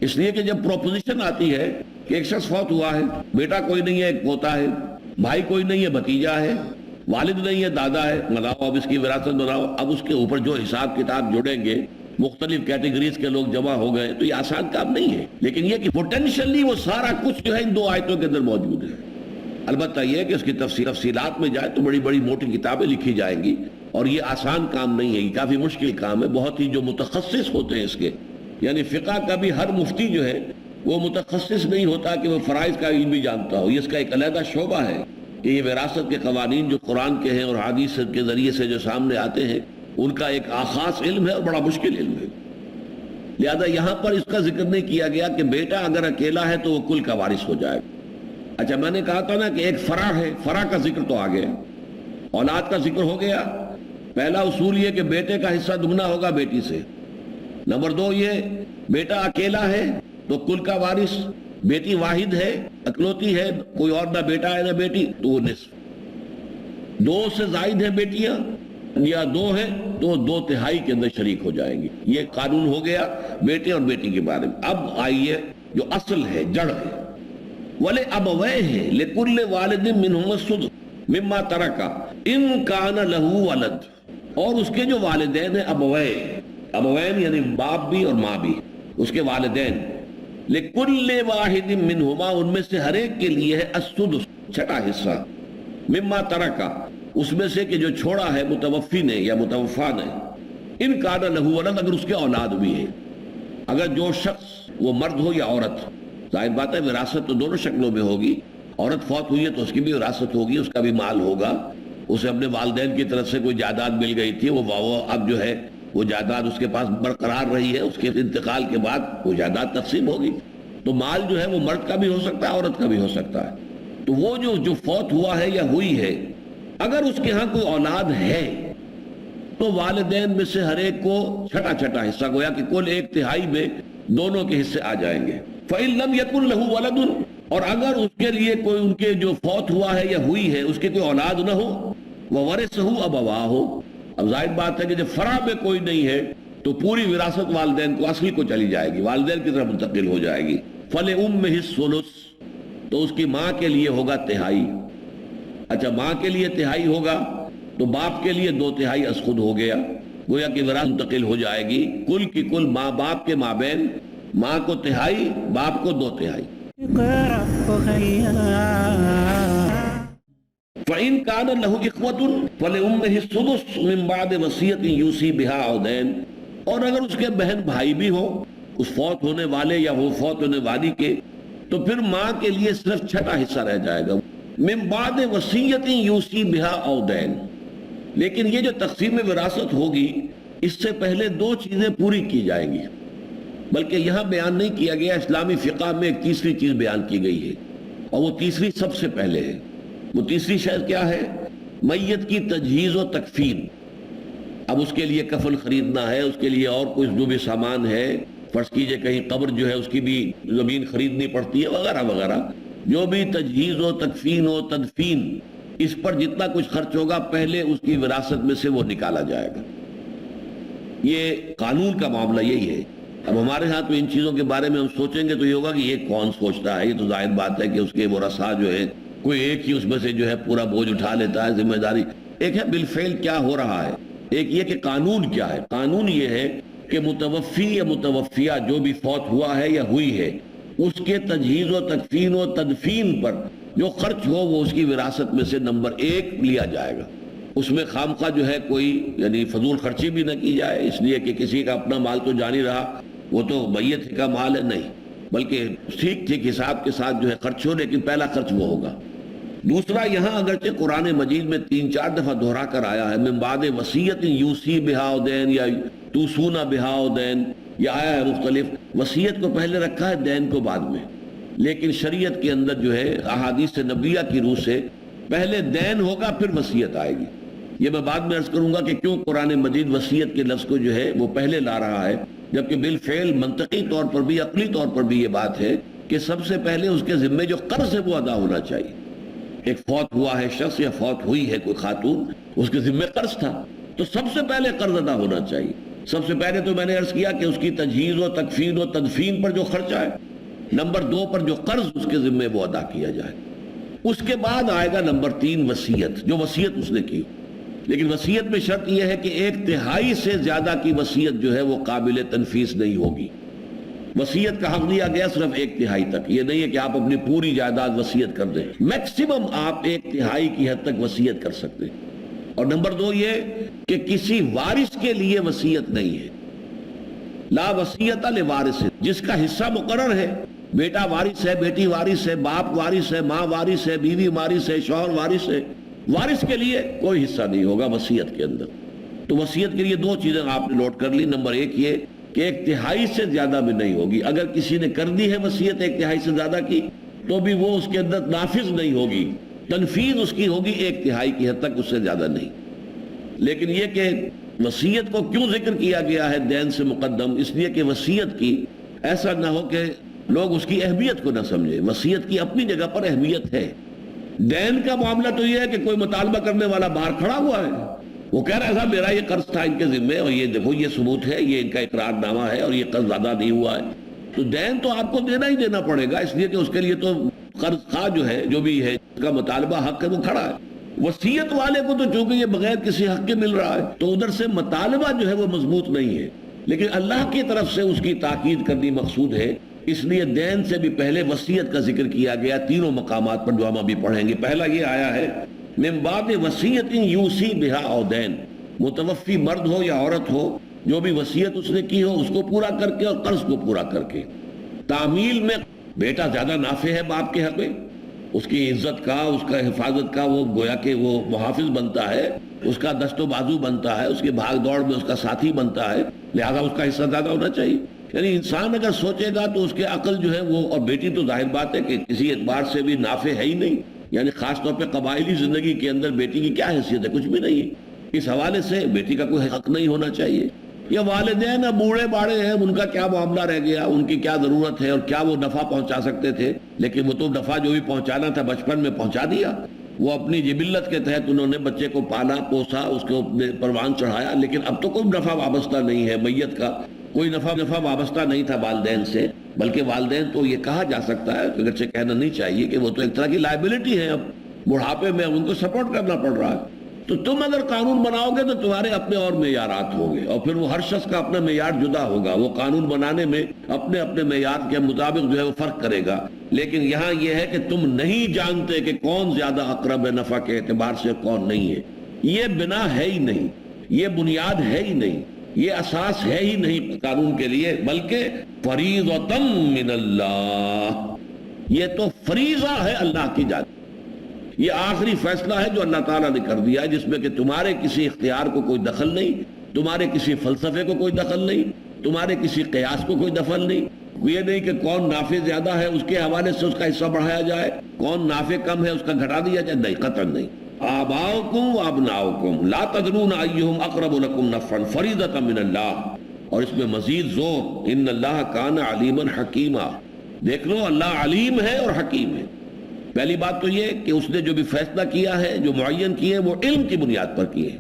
اس لیے کہ جب پروپوزیشن آتی ہے کہ ایک شخص فوت ہوا ہے، بیٹا کوئی نہیں ہے، ایک پوتا ہے، بھائی کوئی نہیں ہے، بھتیجا ہے، والد نہیں ہے، دادا ہے، بناؤ اب اس کی وراثت بناؤ. اب اس کے اوپر جو حساب کتاب جڑیں گے، مختلف کیٹیگریز کے لوگ جمع ہو گئے، تو یہ آسان کام نہیں ہے. لیکن یہ کہ پوٹینشلی وہ سارا کچھ جو ہے ان 2 آیتوں کے اندر موجود ہے. البتہ یہ کہ اس کی تفصیلات میں جائے تو بڑی بڑی موٹی کتابیں لکھی جائیں گی، اور یہ آسان کام نہیں ہے، یہ کافی مشکل کام ہے. بہت ہی جو متخصص ہوتے ہیں اس کے، یعنی فقہ کا بھی ہر مفتی جو ہے وہ متخصص نہیں ہوتا کہ وہ فرائض کا علم بھی جانتا ہو. یہ اس کا ایک علیحدہ شعبہ ہے کہ یہ وراثت کے قوانین جو قرآن کے ہیں اور حدیث کے ذریعے سے جو سامنے آتے ہیں، ان کا ایک خاص علم ہے اور بڑا مشکل علم ہے. لہذا یہاں پر اس کا ذکر نہیں کیا گیا کہ بیٹا اگر اکیلا ہے تو وہ کل کا وارث ہو جائے. اچھا، میں نے کہا تھا نا کہ ایک فرع ہے، فرع کا ذکر تو آ گیا، اولاد کا ذکر ہو گیا. پہلا اصول یہ کہ بیٹے کا حصہ دگنا ہوگا بیٹی سے. نمبر 2 یہ بیٹا اکیلا ہے تو کل کا وارث، بیٹی واحد ہے، اکلوتی ہے، کوئی اور نہ بیٹا ہے نہ بیٹی، تو وہ نصف. 2 سے زائد ہیں بیٹیاں یا 2 ہیں تو وہ 2/3 کے اندر شریک ہو جائیں گی. یہ قانون ہو گیا بیٹے اور بیٹی کے بارے میں. اب آئیے جو اصل ہے، جڑ ہے، وَلِأَبَوَيْهِ لِكُلِّ وَالِدٍ مِّنْهُمَا السُّدُسُ مِمَّا تَرَكَ إِن كَانَ لَهُ وَلَدٌ، اور اس کے جو والدین ہیں ابوین یعنی باپ بھی اور ماں بھی، اس کے والدین، لِكُلِّ وَاحِدٍ مِّنْهُمَا، ان میں سے ہر ایک کے لیے ہے السُّدُسُ، 6واں حصہ، مِمَّا تَرَكَ، اس میں سے کہ جو چھوڑا ہے متوفی نے یا متوفا نے، ان كَانَ لَهُ وَلَدٌ، اگر اس کے اولاد بھی ہے. اگر جو شخص وہ مرد ہو یا عورت، ظاہر بات ہے وراثت تو دونوں شکلوں میں ہوگی. عورت فوت ہوئی ہے تو اس کی بھی وراثت ہوگی، اس کا بھی مال ہوگا. اسے اپنے والدین کی طرف سے کوئی جائیداد مل گئی تھی، وہ اب جو ہے وہ جائیداد اس کے پاس برقرار رہی ہے، اس کے انتقال کے بعد وہ جائیداد تقسیم ہوگی. تو مال جو ہے وہ مرد کا بھی ہو سکتا ہے، عورت کا بھی ہو سکتا ہے. تو وہ جو فوت ہوا ہے یا ہوئی ہے، اگر اس کے ہاں کوئی اولاد ہے تو والدین میں سے ہر ایک کو 6واں حصہ، گویا کہ کل 1/3 میں دونوں کے حصے آ جائیں گے. فَإِن لَمْ يَكُنْ لَهُ وَلَدٌ، اور اگر اس کے لیے کوئی ان کے جو فوت ہوا ہے یا ہوئی ہے اس کے کوئی اولاد نہ ہو، وَوَرِثَهُ أَبَوَاهُ، اب ظاہر بات ہے کہ جب فرع میں کوئی نہیں ہے تو پوری وراثت والدین کو اصلی کو چلی جائے گی، والدین کی طرف منتقل ہو جائے گی۔ فَلِأُمِّهِ الثُّلُث، تو اس کی ماں کے لیے ہوگا تہائی۔ اچھا، ماں کے لیے تہائی ہوگا تو باپ کے لیے 2/3 از خود ہو گیا، گویا کہ وراثت منتقل ہو جائے گی کل کی کل ماں باپ کے مابین، ماں کو تہائی، باپ کو 2/3۔ فَإِن كَانَ لَهُ إِخْوَةٌ فَلِأُمِّهِ السُّدُسُ مِن بَعْدِ وَصِيَّةٍ يُوصِي بِهَا أَوْ دَيْنٍ، اور اگر اس کے بہن بھائی بھی ہو اس فوت ہونے والے یا وہ فوت ہونے والی کے، تو پھر ماں کے لیے صرف 6واں حصہ رہ جائے گا، من بعد وصیت یوصی بہا او دین۔ لیکن یہ جو تقسیم وراثت ہوگی اس سے پہلے 2 چیزیں پوری کی جائیں گی، بلکہ یہاں بیان نہیں کیا گیا، اسلامی فقہ میں ایک تیسری چیز بیان کی گئی ہے، اور وہ تیسری سب سے پہلے ہے۔ وہ تیسری شے کیا ہے؟ میت کی تجہیز و تکفین۔ اب اس کے لیے کفن خریدنا ہے، اس کے لیے اور کوئی جو بھی سامان ہے، فرض کیجئے کہیں قبر جو ہے اس کی بھی زمین خریدنی پڑتی ہے وغیرہ وغیرہ، جو بھی تجہیز و تکفین و تدفین، اس پر جتنا کچھ خرچ ہوگا پہلے اس کی وراثت میں سے وہ نکالا جائے گا۔ یہ قانون کا معاملہ یہی ہے۔ اب ہمارے ہاں تو ان چیزوں کے بارے میں ہم سوچیں گے تو یہ ہوگا کہ یہ کون سوچتا ہے، یہ تو ظاہر بات ہے کہ اس کے ورثاء جو ہے کوئی ایک ہی اس میں سے جو ہے پورا بوجھ اٹھا لیتا ہے، ذمہ داری۔ ایک ہے بالفعل کیا ہو رہا ہے، ایک یہ کہ قانون کیا ہے۔ قانون یہ ہے کہ متوفی یا متوفیہ جو بھی فوت ہوا ہے یا ہوئی ہے، اس کے تجہیز و تکفین و تدفین پر جو خرچ ہو وہ اس کی وراثت میں سے نمبر 1 لیا جائے گا۔ اس میں خامخواہ جو ہے کوئی یعنی فضول خرچی بھی نہ کی جائے، اس لیے کہ کسی کا اپنا مال تو جان ہی رہا، وہ تو میت کا مال ہے، نہیں، بلکہ ٹھیک ٹھیک حساب کے ساتھ جو ہے خرچ ہو، لیکن پہلا خرچ وہ ہوگا۔ دوسرا، یہاں اگرچہ قرآن مجید میں 3-4 دفعہ دہرا کر آیا ہے من بعد وصیت یوصی بہا او دین یا توصون بہا او دین، یہ آیا ہے مختلف، وصیت کو پہلے رکھا ہے، دین کو بعد میں، لیکن شریعت کے اندر جو ہے احادیث نبویہ کی روح سے پہلے دین ہوگا پھر وصیت آئے گی۔ یہ میں بعد میں عرض کروں گا کہ کیوں قرآن مجید وصیت کے لفظ کو جو ہے وہ پہلے لا رہا ہے، جبکہ بالفعل منطقی طور پر بھی عقلی طور پر بھی یہ بات ہے کہ سب سے پہلے اس کے ذمے جو قرض ہے وہ ادا ہونا چاہیے۔ ایک فوت ہوا ہے شخص یا فوت ہوئی ہے کوئی خاتون، اس کے ذمے قرض تھا، تو سب سے پہلے قرض ادا ہونا چاہیے۔ سب سے پہلے تو میں نے عرض کیا کہ اس کی تجہیز و تکفین و تدفین پر جو خرچہ ہے، نمبر 2 پر جو قرض اس کے ذمے وہ ادا کیا جائے، اس کے بعد آئے گا نمبر 3 وصیت، جو وصیت اس نے کی۔ لیکن وصیت میں شرط یہ ہے کہ 1/3 سے زیادہ کی وصیت جو ہے وہ قابل تنفیذ نہیں ہوگی۔ وصیت کا حق دیا گیا صرف 1/3 تک، یہ نہیں ہے کہ آپ اپنی پوری جائیداد وصیت کر دیں، میکسیمم آپ 1/3 کی حد تک وصیت کر سکتے ہیں۔ اور نمبر 2 یہ کہ کسی وارث کے لیے وصیت نہیں ہے، لا وصیت لوارث، جس کا حصہ مقرر ہے، بیٹا وارث ہے، بیٹی وارث ہے، باپ وارث ہے، ماں وارث ہے، بیوی وارث ہے، شوہر وارث ہے، وارث کے لیے کوئی حصہ نہیں ہوگا وصیت کے اندر۔ تو وصیت کے لیے 2 چیزیں آپ نے نوٹ کر لی، نمبر 1 یہ کہ 1/3 سے زیادہ بھی نہیں ہوگی، اگر کسی نے کر دی ہے وصیت 1/3 سے زیادہ کی تو بھی وہ اس کے اندر نافذ نہیں ہوگی، تنفیذ اس کی ہوگی 1/3 کی حد تک، اس سے زیادہ نہیں۔ لیکن یہ کہ وصیت کو کیوں ذکر کیا گیا ہے دین سے مقدم، اس لیے کہ وصیت کی ایسا نہ ہو کہ لوگ اس کی اہمیت کو نہ سمجھیں، وصیت کی اپنی جگہ پر اہمیت ہے۔ دین کا معاملہ تو یہ ہے کہ کوئی مطالبہ کرنے والا باہر کھڑا ہوا ہے، وہ کہہ رہا ہے صاحب میرا یہ قرض تھا ان کے ذمے، اور یہ دیکھو یہ ثبوت ہے، یہ ان کا اقرار نامہ ہے، اور یہ قرض ادا نہیں ہوا ہے، تو دین تو آپ کو دینا ہی دینا پڑے گا، اس لیے کہ اس کے لیے تو قرض خواہ جو ہے جو بھی ہے اس کا مطالبہ حق ہے وہ کھڑا ہے۔ وصیت والے کو تو چونکہ یہ بغیر کسی حق کے مل رہا ہے تو ادھر سے مطالبہ جو ہے وہ مضبوط نہیں ہے، لیکن اللہ کی طرف سے اس کی تاکید کرنی مقصود ہے، اس لیے دین سے بھی پہلے وصیت کا ذکر کیا گیا 3 مقامات پر جو ہم ابھی پڑھیں گے۔ پہلا یہ آیا ہے من بعد وصیت یوصی بہا او دین، متوفی مرد ہو یا عورت ہو، جو بھی وصیت اس نے کی ہو اس کو پورا کر کے اور قرض کو پورا کر کے۔ تعمیل میں بیٹا زیادہ نافع ہے باپ کے حق میں، اس کی عزت کا، اس کا حفاظت کا وہ گویا کہ وہ محافظ بنتا ہے، اس کا دست و بازو بنتا ہے، اس کے بھاگ دوڑ میں اس کا ساتھی بنتا ہے، لہذا اس کا حصہ زیادہ ہونا چاہیے۔ یعنی انسان اگر سوچے گا تو اس کے عقل جو ہے وہ، اور بیٹی تو ظاہر بات ہے کہ کسی اعتبار سے بھی نافع ہے ہی نہیں، یعنی خاص طور پہ قبائلی زندگی کے اندر بیٹی کی کیا حیثیت ہے، کچھ بھی نہیں ہے، اس حوالے سے بیٹی کا کوئی حق نہیں ہونا چاہیے۔ یا والدین اب بوڑھے باڑے ہیں، ان کا کیا معاملہ رہ گیا، ان کی کیا ضرورت ہے اور کیا وہ نفع پہنچا سکتے تھے، لیکن وہ تو نفع جو بھی پہنچانا تھا بچپن میں پہنچا دیا، وہ اپنی جبلت کے تحت انہوں نے بچے کو پالا پوسا، اس کو پروان چڑھایا، لیکن اب تو کوئی نفع وابستہ نہیں ہے میت کا، کوئی نفع وابستہ نہیں تھا والدین سے، بلکہ والدین تو یہ کہا جا سکتا ہے، اگرچہ کہنا نہیں چاہیے، کہ وہ تو ایک طرح کی لائبلٹی ہے، اب بڑھاپے میں ان کو سپورٹ کرنا پڑ رہا ہے۔ تو تم اگر قانون بناؤ گے تو تمہارے اپنے اور معیارات ہوں گے، اور پھر وہ ہر شخص کا اپنا معیار جدا ہوگا، وہ قانون بنانے میں اپنے اپنے معیار کے مطابق جو ہے وہ فرق کرے گا۔ لیکن یہاں یہ ہے کہ تم نہیں جانتے کہ کون زیادہ اقرب نفع کے اعتبار سے کون نہیں ہے۔ یہ بنا ہے ہی نہیں، یہ بنیاد ہے ہی نہیں، یہ اساس ہے ہی نہیں قانون کے لیے، بلکہ فریضۃ من اللہ، یہ تو فریضہ ہے اللہ کی جانب، یہ آخری فیصلہ ہے جو اللہ تعالیٰ نے کر دیا ہے، جس میں کہ تمہارے کسی اختیار کو کوئی دخل نہیں، تمہارے کسی فلسفے کو کوئی دخل نہیں، تمہارے کسی قیاس کو کوئی دخل نہیں، یہ نہیں کہ کون نافع زیادہ ہے اس کے حوالے سے اس کا حصہ بڑھایا جائے، کون نافع کم ہے اس کا گھٹا دیا جائے، نہیں، قطعاً نہیں۔ آباؤکم و ابناؤکم لا تدرون ایہم اقرب لکم نفعا فریضۃ من اللہ، اور اس میں مزید زور، ان اللہ کان علیما حکیما، دیکھ لو اللہ علیم ہے اور حکیم ہے۔ پہلی بات تو یہ کہ اس نے جو بھی فیصلہ کیا ہے، جو معین کیے، وہ علم کی بنیاد پر کیے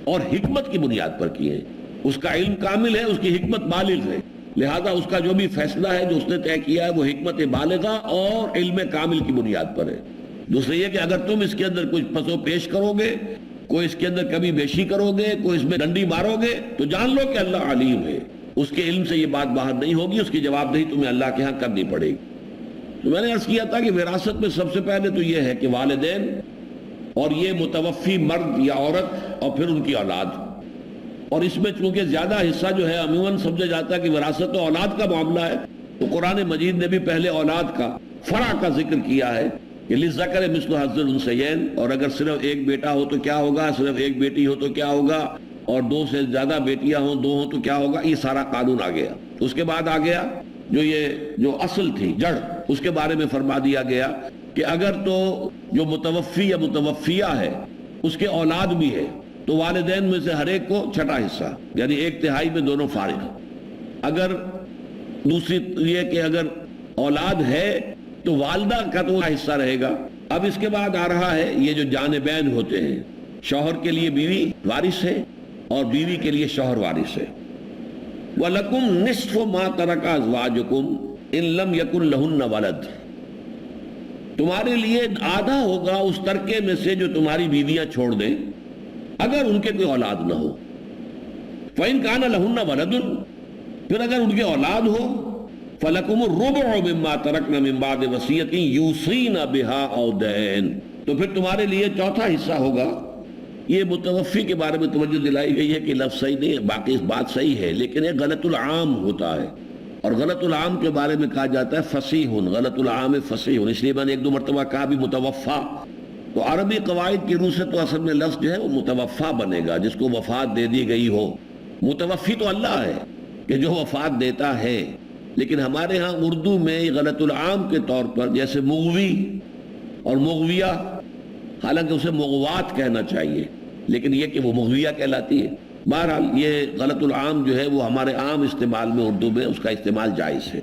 اور حکمت کی بنیاد پر کیے، اس کا علم کامل ہے، اس کی حکمت بالغ ہے، لہذا اس کا جو بھی فیصلہ ہے جو اس نے طے کیا ہے وہ حکمت بالغہ اور علم کامل کی بنیاد پر ہے۔ دوسری یہ کہ اگر تم اس کے اندر کچھ پسو پیش کرو گے، کوئی اس کے اندر کمی بیشی کرو گے، کوئی اس میں ڈنڈی مارو گے، تو جان لو کہ اللہ علیم ہے، اس کے علم سے یہ بات باہر نہیں ہوگی، اس کی جواب دہی تمہیں اللہ کے ہاں کرنی پڑے گی۔ تو میں نے عرض کیا تھا کہ وراثت میں سب سے پہلے تو یہ ہے کہ والدین اور یہ متوفی مرد یا عورت اور پھر ان کی اولاد، اور اس میں چونکہ زیادہ حصہ جو ہے عموماً سمجھا جاتا ہے کہ وراثت و اولاد کا معاملہ ہے، تو قرآن مجید نے بھی پہلے اولاد کا فرع کا ذکر کیا ہے کہ للذکر مثل حظ الانثیین، اور اگر صرف ایک بیٹا ہو تو کیا ہوگا، صرف ایک بیٹی ہو تو کیا ہوگا، اور دو سے زیادہ بیٹیاں ہوں، دو ہوں تو کیا ہوگا، یہ سارا قانون آ گیا۔ اس کے بعد آ گیا جو اصل تھی جڑ، اس کے بارے میں فرما دیا گیا کہ اگر تو جو متوفی یا متوفیہ ہے اس کے اولاد بھی ہے تو والدین میں سے ہر ایک کو چھٹا حصہ، یعنی 1/3 میں دونوں فارغ۔ اگر دوسری یہ کہ اگر اولاد ہے تو والدہ کا تو حصہ رہے گا۔ اب اس کے بعد آ رہا ہے یہ جو جانبین ہوتے ہیں، شوہر کے لیے بیوی وارث ہے اور بیوی کے لیے شوہر وارث ہے۔ وَلَكُمْ نِصْفُ مَا تَرَكَ أَزْوَاجُكُمْ إِن لَّمْ يَكُن لَّهُنَّ وَلَدٌ، تمہارے لیے آدھا ہوگا اس ترکے میں سے جو تمہاری بیویاں چھوڑ دیں اگر ان کے کوئی اولاد نہ ہو۔ فَإِن كَانَ لَهُنَّ وَلَدٌ، پھر اگر ان کے اولاد ہو فَلَكُمُ الرُّبُعُ مِمَّا تَرَكْنَ مِن بَعْدِ وَصِيَّةٍ يُوصِينَ بِهَا أَوْ دَيْنٍ، تو پھر تمہارے لیے چوتھا حصہ ہوگا۔ یہ متوفی کے بارے میں توجہ دلائی گئی ہے کہ لفظ صحیح نہیں ہے، باقی اس بات صحیح ہے، لیکن ایک غلط العام ہوتا ہے، اور غلط العام کے بارے میں کہا جاتا ہے فصیح، غلط العام فصیح، اس لیے میں نے 1-2 مرتبہ کہا بھی متوفا، تو عربی قواعد کی روح سے تو اصل میں لفظ جو ہے وہ متوفا بنے گا، جس کو وفات دے دی گئی ہو۔ متوفی تو اللہ ہے کہ جو وفات دیتا ہے، لیکن ہمارے ہاں اردو میں غلط العام کے طور پر جیسے مغوی اور مغویہ، حالانکہ اسے مغوات کہنا چاہیے، لیکن یہ کہ وہ مغویہ کہلاتی ہے۔ بہرحال یہ غلط العام جو ہے وہ ہمارے عام استعمال میں اردو میں اس کا استعمال جائز ہے،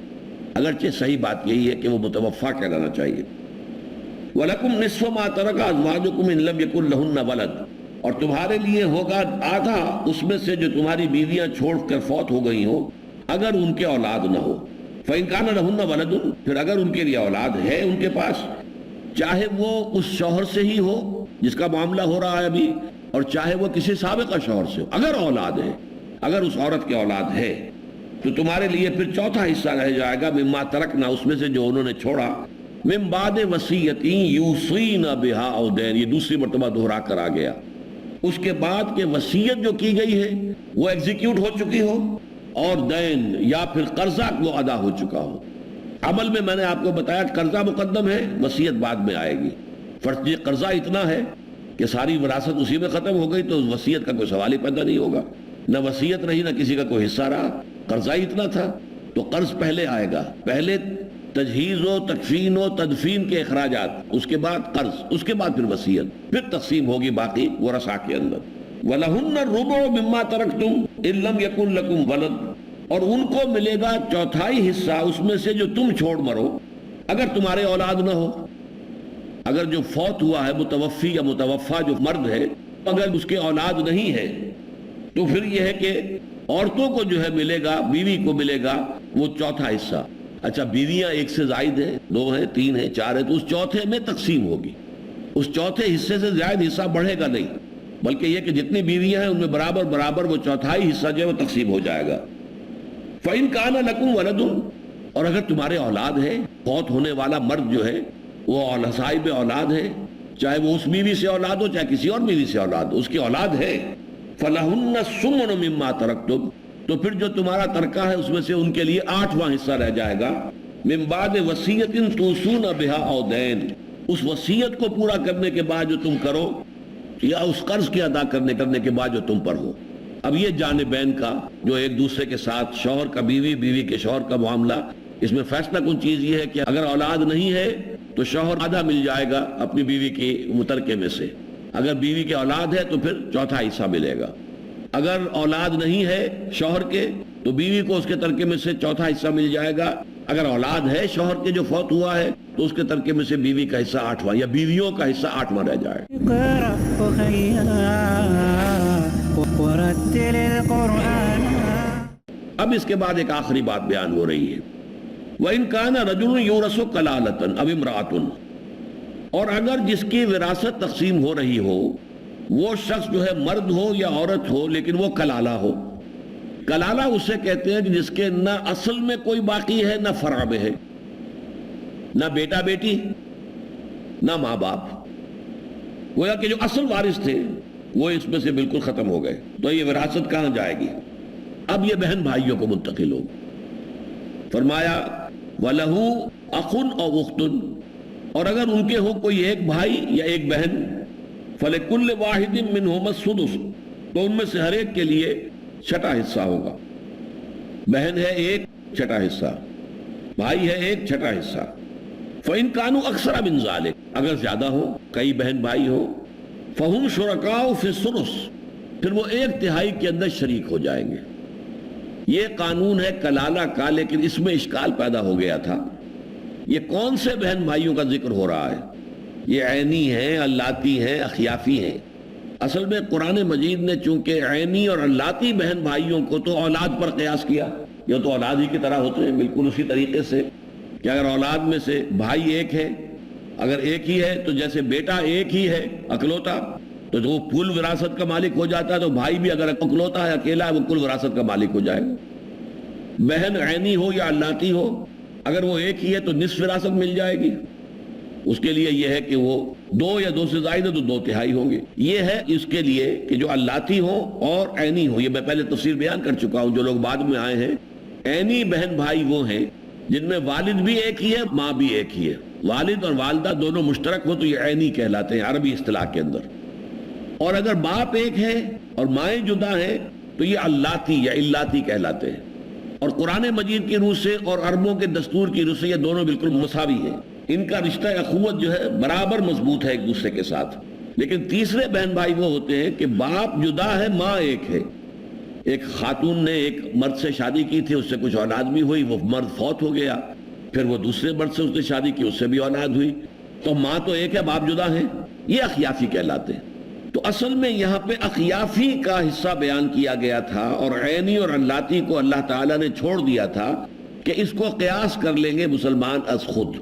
اگرچہ صحیح بات یہی ہے کہ وہ متوفا کہلانا چاہیے۔ وَلَكُمْ نِصْفُ مَا تَرَكَ أَزْوَاجُكُمْ إِن لَّمْ يَكُن لَّهُنَّ وَلَدٌ، اور تمہارے لیے ہوگا آدھا اس میں سے جو تمہاری بیویاں چھوڑ کر فوت ہو گئی ہوں اگر ان کے اولاد نہ ہو۔ فَإِن كَانَ لَهُنَّ وَلَدٌ، پھر اگر ان کے لیے اولاد ہے ان کے پاس، چاہے وہ اس شوہر سے ہی ہو جس کا معاملہ ہو رہا ہے ابھی، اور چاہے وہ کسی سابقہ شوہر سے ہو، اگر اولاد ہے، اگر اس عورت کے اولاد ہے تو تمہارے لیے پھر چوتھا حصہ رہ جائے گا مما ترکنا، اس میں سے جو انہوں نے چھوڑا، من بعد وصیۃ یوصین بہا او دین، یہ دوسری مرتبہ دہرا کر آ گیا، اس کے بعد کہ وصیت جو کی گئی ہے وہ ایگزیکیوٹ ہو چکی ہو، اور دین یا پھر قرضہ وہ ادا ہو چکا ہو۔ عمل میں نے آپ کو بتایا قرضہ مقدم ہے، وصیت بعد میں آئے گی۔ فرض یہ قرضہ اتنا ہے کہ ساری وراثت اسی میں ختم ہو گئی تو وصیت کا کوئی سوال ہی پیدا نہیں ہوگا، نہ وصیت رہی نہ کسی کا کوئی حصہ رہا، قرضہ ہی اتنا تھا، تو قرض پہلے آئے گا، پہلے تجہیز و تکفین و تدفین کے اخراجات، اس کے بعد قرض، اس کے بعد پھر وصیت، پھر تقسیم ہوگی باقی ورثاء کے اندر۔ وَلَهُنَّ الرُّبُعُ مِمَّا تَرَكْتُمْ إِن لَّمْ يَكُن لَّكُمْ وَلَدٌ، اور ان کو ملے گا چوتھائی حصہ اس میں سے جو تم چھوڑ مرو اگر تمہارے اولاد نہ ہو۔ اگر جو فوت ہوا ہے متوفی یا متوفا جو مرد ہے، اگر اس کے اولاد نہیں ہے تو پھر یہ ہے کہ عورتوں کو جو ہے ملے گا، بیوی کو ملے گا وہ چوتھا حصہ۔ اچھا بیویاں ایک سے زائد ہیں، 2 ہیں، 3 ہیں، 4 ہیں، تو اس چوتھے میں تقسیم ہوگی، اس چوتھے حصے سے زائد حصہ بڑھے گا نہیں، بلکہ یہ کہ جتنی بیویاں ہیں ان میں برابر برابر وہ چوتھائی حصہ جو ہے وہ تقسیم ہو جائے گا۔ فَإِن كَانَ لَكُمْ وَلَدٌ، اور اگر تمہارے اولاد ہے، فوت ہونے والا مرد جو ہے وہ صاحب اولاد ہے، چاہے وہ اس بیوی سے اولاد ہو چاہے کسی اور بیوی سے اولاد ہو، اس کی اولاد ہے، فَلَهُنَّ الثُّمُنُ مِمَّا تَرَكْتُمْ، تو پھر جو تمہارا ترکہ ہے اس میں سے ان کے لیے 8واں حصہ رہ جائے گا، مِن بَعْدِ وَصِيَّةٍ تُوصُونَ بِهَا أَوْ دَيْنٍ، اس وصیت کو پورا کرنے کے بعد جو تم کرو یا اس قرض کے ادا کرنے کے بعد جو تم پر ہو۔ اب یہ جانبین کا جو ایک دوسرے کے ساتھ شوہر کا بیوی، بیوی کے شوہر کا معاملہ، اس میں فیصلہ کن چیز یہ ہے کہ اگر اولاد نہیں ہے تو شوہر آدھا مل جائے گا اپنی بیوی کی مترکے میں سے، اگر بیوی کے اولاد ہے تو پھر چوتھا حصہ ملے گا، اگر اولاد نہیں ہے شوہر کے تو بیوی کو اس کے ترکے میں سے چوتھا حصہ مل جائے گا، اگر اولاد ہے شوہر کے جو فوت ہوا ہے تو اس کے ترکے میں سے بیوی کا حصہ 8واں یا بیویوں کا حصہ 8واں رہ جائے۔ اقرأ أخيا ورتل القرآن۔ اب اس کے بعد ایک آخری بات بیان ہو رہی ہے، وَإِن كَانَ رَجُلٌ يُورَثُ كَلَالَةً أَوْ امْرَأَةٌ، اور اگر جس کی وراثت تقسیم ہو رہی ہو وہ شخص جو ہے مرد ہو یا عورت ہو لیکن وہ کلالہ ہو۔ کلالہ اسے کہتے ہیں کہ جس کے نہ اصل میں کوئی باقی ہے نہ فرع میں ہے، نہ بیٹا بیٹی نہ ماں باپ، گویا کہ جو اصل وارث تھے وہ اس میں سے بالکل ختم ہو گئے، تو یہ وراثت کہاں جائے گی؟ اب یہ بہن بھائیوں کو منتقل ہو۔ فرمایا وَلَهُ أَخٌ أَوْ أُخْتٌ، اور اگر ان کے ہو کوئی ایک بھائی یا ایک بہن، فَلِكُلِّ وَاحِدٍ مِّنْهُمَا السُّدُسُ، تو ان میں سے ہر ایک کے لیے چھٹا حصہ ہوگا۔ بہن ہے ایک، چھٹا حصہ، بھائی ہے ایک، چھٹا حصہ۔ فَإِن كَانُوا أَكْثَرَ مِنْ ذَلِكَ، اگر زیادہ ہو، کئی بہن بھائی ہو، فَهُمْ شُرَكَاءُ فِي الثُّلُثِ، پھر وہ 1/3 کے اندر شریک ہو جائیں گے۔ یہ قانون ہے کلالہ کا، لیکن اس میں اشکال پیدا ہو گیا تھا، یہ کون سے بہن بھائیوں کا ذکر ہو رہا ہے؟ یہ عینی ہیں، اللاتی ہیں، اخیافی ہیں۔ اصل میں قرآن مجید نے چونکہ عینی اور اللاتی بہن بھائیوں کو تو اولاد پر قیاس کیا، یہ تو اولاد ہی کی طرح ہوتے ہیں، بالکل اسی طریقے سے کہ اگر اولاد میں سے بھائی ایک ہے، اگر ایک ہی ہے تو جیسے بیٹا ایک ہی ہے اکلوتا تو وہ کل وراثت کا مالک ہو جاتا ہے، تو بھائی بھی اگر اکلوتا ہے، اکیلا ہے، وہ کل وراثت کا مالک ہو جائے گا۔ بہن عینی ہو یا اللاتی ہو، اگر وہ ایک ہی ہے تو نصف وراثت مل جائے گی، اس کے لیے یہ ہے کہ وہ 2 یا 2 سے زائد ہے تو 2/3 ہوں گے۔ یہ ہے اس کے لیے کہ جو اللاتی ہوں اور عینی ہوں، یہ میں پہلے تفسیر بیان کر چکا ہوں، جو لوگ بعد میں آئے ہیں، عینی بہن بھائی وہ ہیں جن میں والد بھی ایک ہی ہے، ماں بھی ایک ہی ہے، والد اور والدہ دونوں مشترک ہو تو یہ عینی کہلاتے ہیں عربی اصطلاح کے اندر۔ اور اگر باپ ایک ہے اور مائیں جدا ہیں تو یہ اللاتی یا اللاتی کہلاتے ہیں۔ اور قرآن مجید کی روح سے اور عربوں کے دستور کی روح سے یہ دونوں بالکل مساوی ہیں، ان کا رشتہ اخوت جو ہے برابر مضبوط ہے ایک دوسرے کے ساتھ۔ لیکن تیسرے بہن بھائی وہ ہوتے ہیں کہ باپ جدا ہے، ماں ایک ہے۔ ایک خاتون نے ایک مرد سے شادی کی تھی، اس سے کچھ اولاد بھی ہوئی، وہ مرد فوت ہو گیا، پھر وہ دوسرے مرد سے اس نے شادی کی، اس سے بھی اولاد ہوئی، تو ماں تو ایک ہے، باپ جدا ہے، یہ اخیافی کہلاتے ہیں۔ تو اصل میں یہاں پہ اخیافی کا حصہ بیان کیا گیا تھا، اور عینی اور اللاتی کو اللہ تعالیٰ نے چھوڑ دیا تھا کہ اس کو قیاس کر لیں گے مسلمان از خود،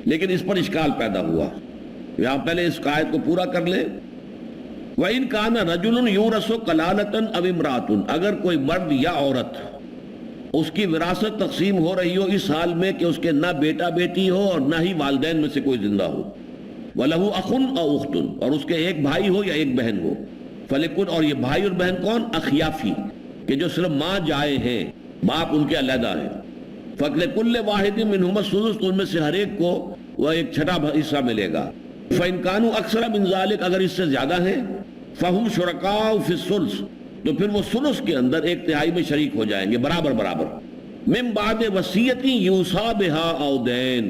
لیکن اس پر اشکال پیدا ہوا۔ یہاں پہلے اس آیت کو پورا کر لیں، وَإِن كَانَ رَجُلٌ يُورَثُ كَلَالَةً أَوْ امْرَأَةٌ، اگر کوئی مرد یا عورت اس کی وراثت تقسیم ہو رہی ہو اس حال میں کہ اس کے نہ بیٹا بیٹی ہو اور نہ ہی والدین میں سے کوئی زندہ ہو، وَلَهُ أَخٌ أَوْ أُخْتٌ، اور اس کے ایک بھائی ہو یا ایک بہن ہو، فَلِكُلٍّ، اور یہ بھائی اور بہن کون؟ اخیافی، کہ جو صرف ماں جائے ہیں، باپ ان کے علیحدہ ہیں، فَلِكُلِّ وَاحِدٍ مِّنْهُمَا السُّدُسُ، تو ان میں سے ہر ایک کو وہ ایک چھٹا حصہ ملے گا۔ فَإِن كَانُوا أَكْثَرَ مِنْ ذَلِكَ، اگر اس سے زیادہ ہیں، فَهُمْ شُرَكَاءُ فِي الثُّلُثِ، تو پھر وہ ثلث کے اندر 1/3 میں شریک ہو جائیں گے، برابر برابر۔ مِن بَعْدِ وَصِيَّةٍ يُوصَىٰ بِهَا أَوْ دَيْنٍ،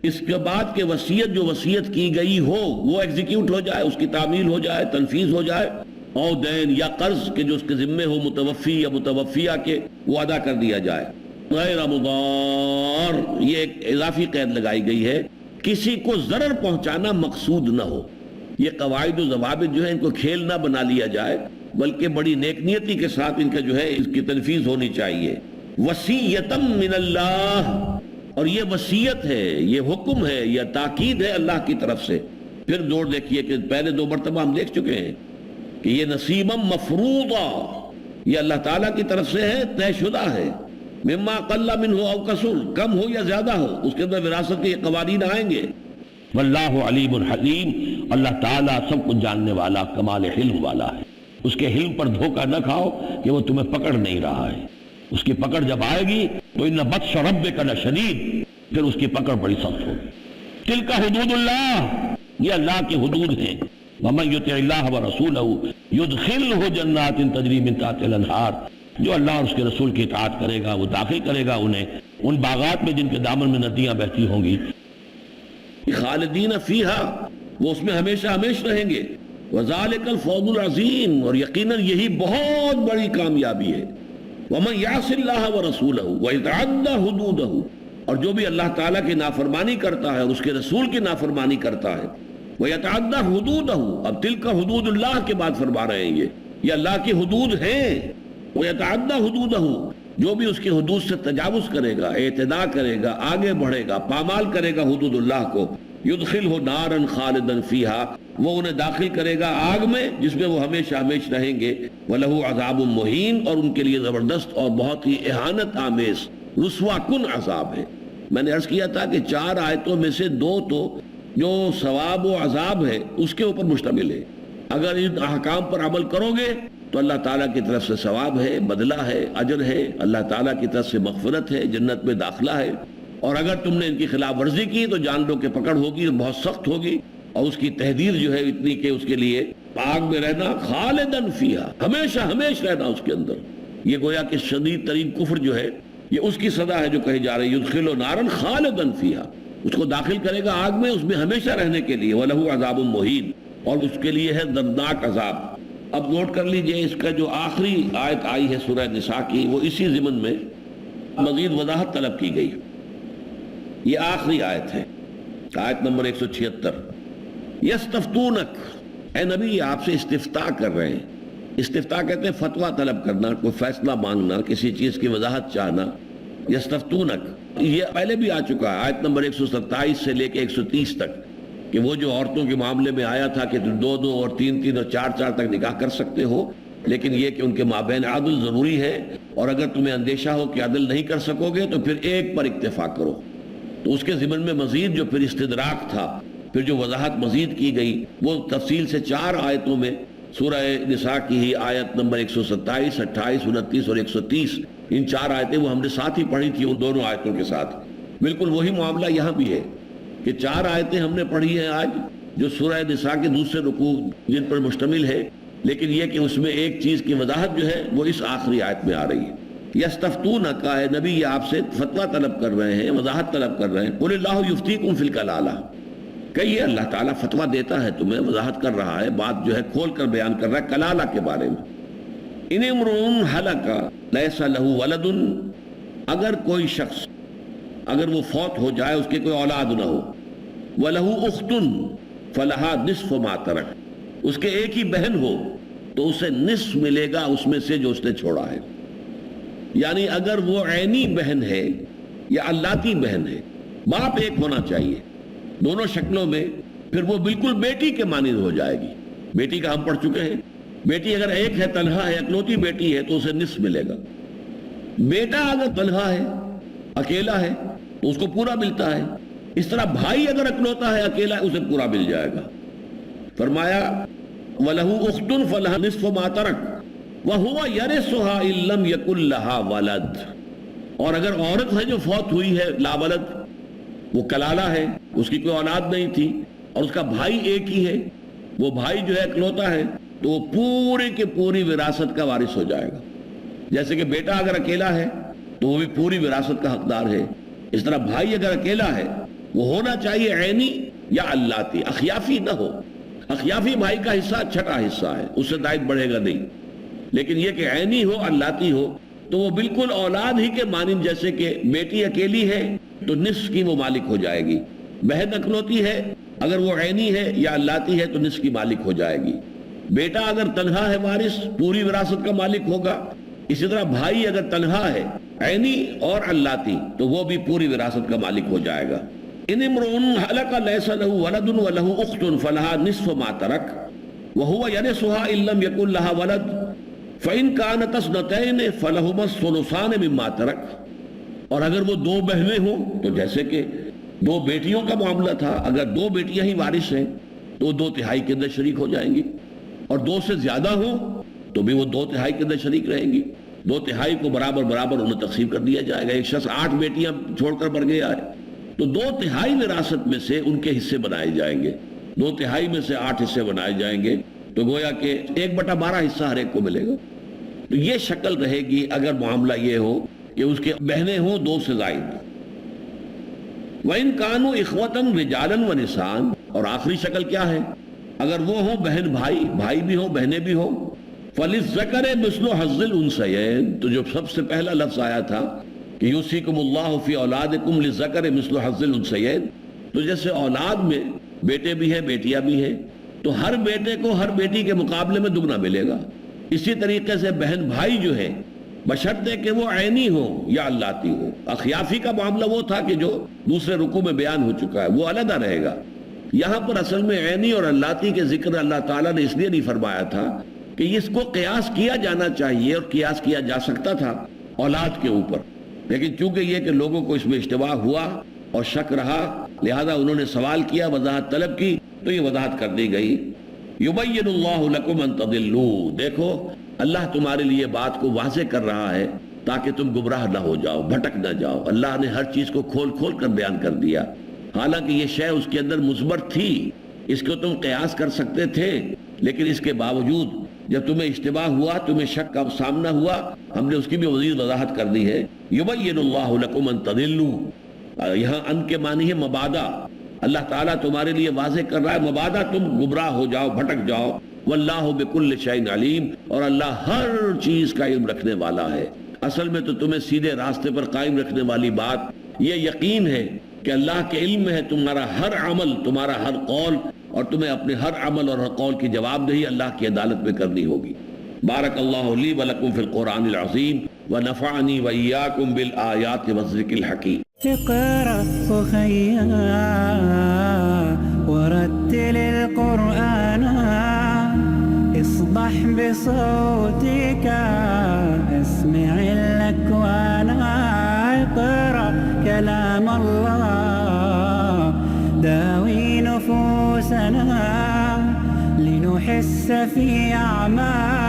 اس کے بعد کہ وصیت جو وصیت کی گئی ہو وہ ایگزیکیوٹ ہو جائے، اس کی تعمیل ہو جائے، تنفیذ ہو جائے، او دین یا قرض کے جو اس کے ذمے ہو متوفی یا متوفیہ کے، وہ ادا کر دیا جائے۔ غیر مضار، یہ ایک اضافی قید لگائی گئی ہے کسی کو ضرر پہنچانا مقصود نہ ہو. یہ قواعد و ضوابط جو ہے ان کو کھیل نہ بنا لیا جائے، بلکہ بڑی نیک نیتی کے ساتھ ان کا جو ہے اس کی تنفیذ ہونی چاہیے. وصیۃ من اللہ، اور یہ وصیت ہے، یہ حکم ہے، یہ تاکید ہے اللہ کی طرف سے. پھر زور دیکھیے کہ پہلے 2 مرتبہ ہم دیکھ چکے ہیں کہ یہ نصیبا مفروضا، یہ اللہ تعالیٰ کی طرف سے ہے، طے شدہ ہے. مما قل منہ او کثر، کم ہو یا زیادہ ہو، اس کے اندر وراثت کے یہ قوانین آئیں گے. واللہ علیم حلیم، اللہ تعالیٰ سب کچھ جاننے والا، کمال حلم والا ہے. اس کے حلم پر دھوکہ نہ کھاؤ کہ وہ تمہیں پکڑ نہیں رہا ہے. اس کی پکڑ جب آئے گی تو ان بطش ربک لشدید، پھر اس کی پکڑ بڑی سخت ہوگی. تلک حدود اللہ، یہ اللہ کی حدود ہیں. ومن یطع اللہ ورسولہ یدخلہ جنات تجری من تحتہا الانہار، جو اللہ اور اس کے رسول کی اطاعت کرے گا وہ داخل کرے گا انہیں ان باغات میں جن کے دامن میں ندیاں بہتی ہوں گی. خالدین فیہا، وہ اس میں ہمیشہ ہمیشہ رہیں گے. وذالک الفوز العظیم، اور یقیناً یہی بہت بڑی کامیابی ہے. ومن یعص اللہ ورسولہ ویتعدی حدودہ، اور جو بھی اللہ تعالیٰ کی نافرمانی کرتا ہے اور اس کے رسول کی نافرمانی کرتا ہے، ویتعدی حدودہ، اب تلک حدود اللہ کے بعد فرما رہے ہیں یہ اللہ کی حدود ہیں. ویتعدی حدودہ، جو بھی اس کی حدود سے تجاوز کرے گا، اعتداء کرے گا، آگے بڑھے گا، پامال کرے گا حدود اللہ کو، یدخلہ نارا خالدا فیہا، وہ انہیں داخل کرے گا آگ میں جس میں وہ ہمیشہ ہمیشہ رہیں گے. وَلَهُ عَذَابٌ مُّهِینٌ، اور ان کے لیے زبردست اور بہت ہی اہانت آمیز رسوا کن عذاب ہے. میں نے عرض کیا تھا کہ 4 آیتوں میں سے 2 تو جو ثواب و عذاب ہے اس کے اوپر مشتمل ہے. اگر ان احکام پر عمل کرو گے تو اللہ تعالیٰ کی طرف سے ثواب ہے، بدلہ ہے، اجر ہے، اللہ تعالیٰ کی طرف سے مغفرت ہے، جنت میں داخلہ ہے. اور اگر تم نے ان کی خلاف ورزی کی تو جان لو کہ پکڑ ہوگی، بہت سخت ہوگی، اور اس کی تحدید جو ہے اتنی کہ اس کے لیے آگ میں رہنا، خالدن فیہا، ہمیشہ ہمیشہ رہنا اس کے اندر. یہ گویا کہ شدید ترین کفر جو ہے یہ اس کی صدا ہے جو کہی جا رہی ہے، یدخلہ نارا خالدن فیہا، اس کو داخل کرے گا آگ میں، اس میں ہمیشہ رہنے کے لیے. وَلَهُ عَذَابٌ مُّهِینٌ، اور اس کے لیے ہے دردناک عذاب. اب نوٹ کر لیجئے اس کا جو آخری آیت آئی ہے سورہ نساء کی، وہ اسی ضمن میں مزید وضاحت طلب کی گئی. یہ آخری آیت ہے، آیت نمبر 176. یستفتونک، اے نبی آپ سے استفتاء کر رہے ہیں. استفتاء کہتے ہیں فتویٰ طلب کرنا، کوئی فیصلہ مانگنا، کسی چیز کی وضاحت چاہنا. یستفتونک، یہ پہلے بھی آ چکا ہے آیت نمبر 127 سے لے کے 130 تک، کہ وہ جو عورتوں کے معاملے میں آیا تھا کہ 2 اور 3 اور 4 تک نکاح کر سکتے ہو، لیکن یہ کہ ان کے مابین عدل ضروری ہے، اور اگر تمہیں اندیشہ ہو کہ عدل نہیں کر سکو گے تو پھر ایک پر اکتفا کرو. تو اس کے ضمن میں مزید جو پھر استدراک تھا، پھر جو وضاحت مزید کی گئی، وہ تفصیل سے 4 آیتوں میں سورہ نساء کی ہی آیت نمبر 127، 28، 29 اور 130، ان 4 آیتیں وہ ہم نے ساتھ ہی پڑھی تھی ان دونوں آیتوں کے ساتھ. بالکل وہی معاملہ یہاں بھی ہے کہ 4 آیتیں ہم نے پڑھی ہیں آج جو سورہ نساء کے دوسرے رکوع جن پر مشتمل ہے، لیکن یہ کہ اس میں ایک چیز کی وضاحت جو ہے وہ اس آخری آیت میں آ رہی ہے. یستفتونک، اے نبی یہ آپ سے فتویٰ طلب کر رہے ہیں، وضاحت طلب کر رہے ہیں. قل اللہ یفتیکم فی الکلالہ، کہیے اللہ تعالیٰ فتویٰ دیتا ہے تمہیں، وضاحت کر رہا ہے، بات جو ہے کھول کر بیان کر رہا ہے کلالہ کے بارے میں. ان امرؤ ہلک لیس لہ ولد، اگر کوئی شخص اگر وہ فوت ہو جائے، اس کے کوئی اولاد نہ ہو، وَلَهُ أُخْتٌ فَلَهَا نِصْفُ مَا تَرَكَ، اس کے ایک ہی بہن ہو تو اسے نصف ملے گا اس میں سے جو اس نے چھوڑا ہے. یعنی اگر وہ عینی بہن ہے یا اللاتی بہن ہے، باپ ایک ہونا چاہیے دونوں شکلوں میں، پھر وہ بالکل بیٹی کے مانند ہو جائے گی. بیٹی کا ہم پڑھ چکے ہیں، بیٹی اگر ایک ہے، تنہا ہے، اکلوتی بیٹی ہے تو اسے نصف ملے گا. بیٹا اگر تنہا ہے، اکیلا ہے تو اس کو پورا ملتا ہے. اس طرح بھائی اگر اکلوتا ہے، اکیلا ہے، اسے پورا مل جائے گا. فرمایا وَلَهُ أُخْتٌ فَلَهَا نِصْفُ مَا تَرَكَ وَهُوَ يَرِثُهَا إِن لَّمْ يَكُن لَّهَا وَلَدٌ، اور اگر عورت ہے جو فوت ہوئی ہے لا ولد، وہ کلالہ ہے، اس کی کوئی اولاد نہیں تھی، اور اس کا بھائی ایک ہی ہے، وہ بھائی جو ہے اکلوتا ہے، تو وہ پورے کے پوری وراثت کا وارث ہو جائے گا. جیسے کہ بیٹا اگر اکیلا ہے تو وہ بھی پوری وراثت کا حقدار ہے. اس طرح بھائی اگر اکیلا ہے وہ ہونا چاہیے عینی یا اللاتی، اخیافی نہ ہو. اخیافی بھائی کا حصہ چھٹا حصہ ہے، اس سے دائت بڑھے گا نہیں، لیکن یہ کہ عینی ہو، اللاتی ہو، تو وہ بالکل اولاد ہی کے مانند، جیسے کہ بیٹی اکیلی ہے تو نصف کی وہ مالک ہو جائے گی، بہن اکلوتی ہے، اگر وہ عینی ہے یا اللاتی ہے تو نصف کی مالک ہو جائے گی. بیٹا اگر تنہا ہے وارث پوری وراثت کا مالک ہوگا. اسی طرح بھائی اگر تنہا ہے عینی اور اللاتی تو وہ بھی پوری وراثت کا مالک ہو جائے گا. ان امرؤ هلك ليس له ولد وله اخت فلها نصف ما ترك وهو يرثها ان لم يكن لها ولد فان كانت اثنتين فلهما الثلثان مما ترك. اور اگر وہ دو بہنیں ہوں تو جیسے کہ دو بیٹیوں کا معاملہ تھا، اگر دو بیٹیاں ہی وارث ہیں تو 2/3 کے اندر شریک ہو جائیں گی، اور دو سے زیادہ ہوں تو بھی وہ 2/3 کے اندر شریک رہیں گی. 2/3 کو برابر برابر انہیں تقسیم کر دیا جائے گا. ایک شخص 8 بیٹیاں چھوڑ کر مر گیا ہے تو 2/3 وراثت میں سے ان کے حصے بنائے جائیں گے. 2/3 میں سے 8 حصے بنائے جائیں گے تو گویا کہ 1/12 حصہ ہر ایک کو ملے گا. تو یہ شکل رہے گی اگر معاملہ یہ ہو کہ اس کے بہنیں ہوں 2 سے زائد. وَإِن كَانُوا إِخْوَةً رِجَالًا وَنِسَاءً. اور آخری شکل کیا ہے؟ اگر وہ ہوں بہن بھائی بھی ہوں بہنیں بھی ہوں. فَلِلذَّكَرِ مِثْلُ حَظِّ الْأُنثَيَيْنِ. تو جو سب سے پہلا لفظ آیا تھا کہ یوصیکم اللہ فی اولادکم للذکر مثل حظ الانثیین، تو جیسے اولاد میں بیٹے بھی ہیں بیٹیاں بھی ہیں تو ہر بیٹے کو ہر بیٹی کے مقابلے میں دگنا ملے گا. اسی طریقے سے بہن بھائی جو ہے بشرطے کہ وہ عینی ہو یا اللاتی ہو. اخیافی کا معاملہ وہ تھا کہ جو دوسرے رکوع میں بیان ہو چکا ہے، وہ علیحدہ رہے گا. یہاں پر اصل میں عینی اور اللاتی کے ذکر اللہ تعالیٰ نے اس لیے نہیں فرمایا تھا کہ اس کو قیاس کیا جانا چاہیے اور قیاس کیا جا سکتا تھا اولاد کے اوپر، لیکن چونکہ یہ کہ لوگوں کو اس میں اشتباہ ہوا اور شک رہا لہذا انہوں نے سوال کیا، وضاحت طلب کی، تو یہ وضاحت کر دی گئی. یبین اللہ لکم ان تضلوا. دیکھو اللہ تمہارے لیے بات کو واضح کر رہا ہے تاکہ تم گمراہ نہ ہو جاؤ، بھٹک نہ جاؤ. اللہ نے ہر چیز کو کھول کھول کر بیان کر دیا. حالانکہ یہ شے اس کے اندر مثبت تھی، اس کو تم قیاس کر سکتے تھے، لیکن اس کے باوجود جب تمہیں اشتباہ ہوا، تمہیں شک کا سامنا ہوا، ہم نے اس کی بھی مزید وضاحت کر دی ہے. یبین اللہ لکم ان تضلوا. یہاں ان کے معنی ہے مبادا. اللہ تعالیٰ تمہارے لیے واضح کر رہا ہے مبادا تم گمراہ ہو جاؤ، بھٹک جاؤ. واللہ بکل شیء علیم. اور اللہ ہر چیز کا علم رکھنے والا ہے. اصل میں تو تمہیں سیدھے راستے پر قائم رکھنے والی بات یہ یقین ہے کہ اللہ کے علم میں ہے تمہارا ہر عمل، تمہارا ہر قول، اور تمہیں اپنے ہر عمل اور ہر قول کی جواب دہی اللہ کی عدالت میں کرنی ہوگی. بارک اللہ لی ولکم فی القرآن العظیم ونفعنی وإیاکم بالآیات والذکر الحکیم. اقرأ أخيا ورتل القرآن اصبح بصوتك اسمع الأكوان. اقرأ كلام الله داوي نفوسنا لنحس في أعمال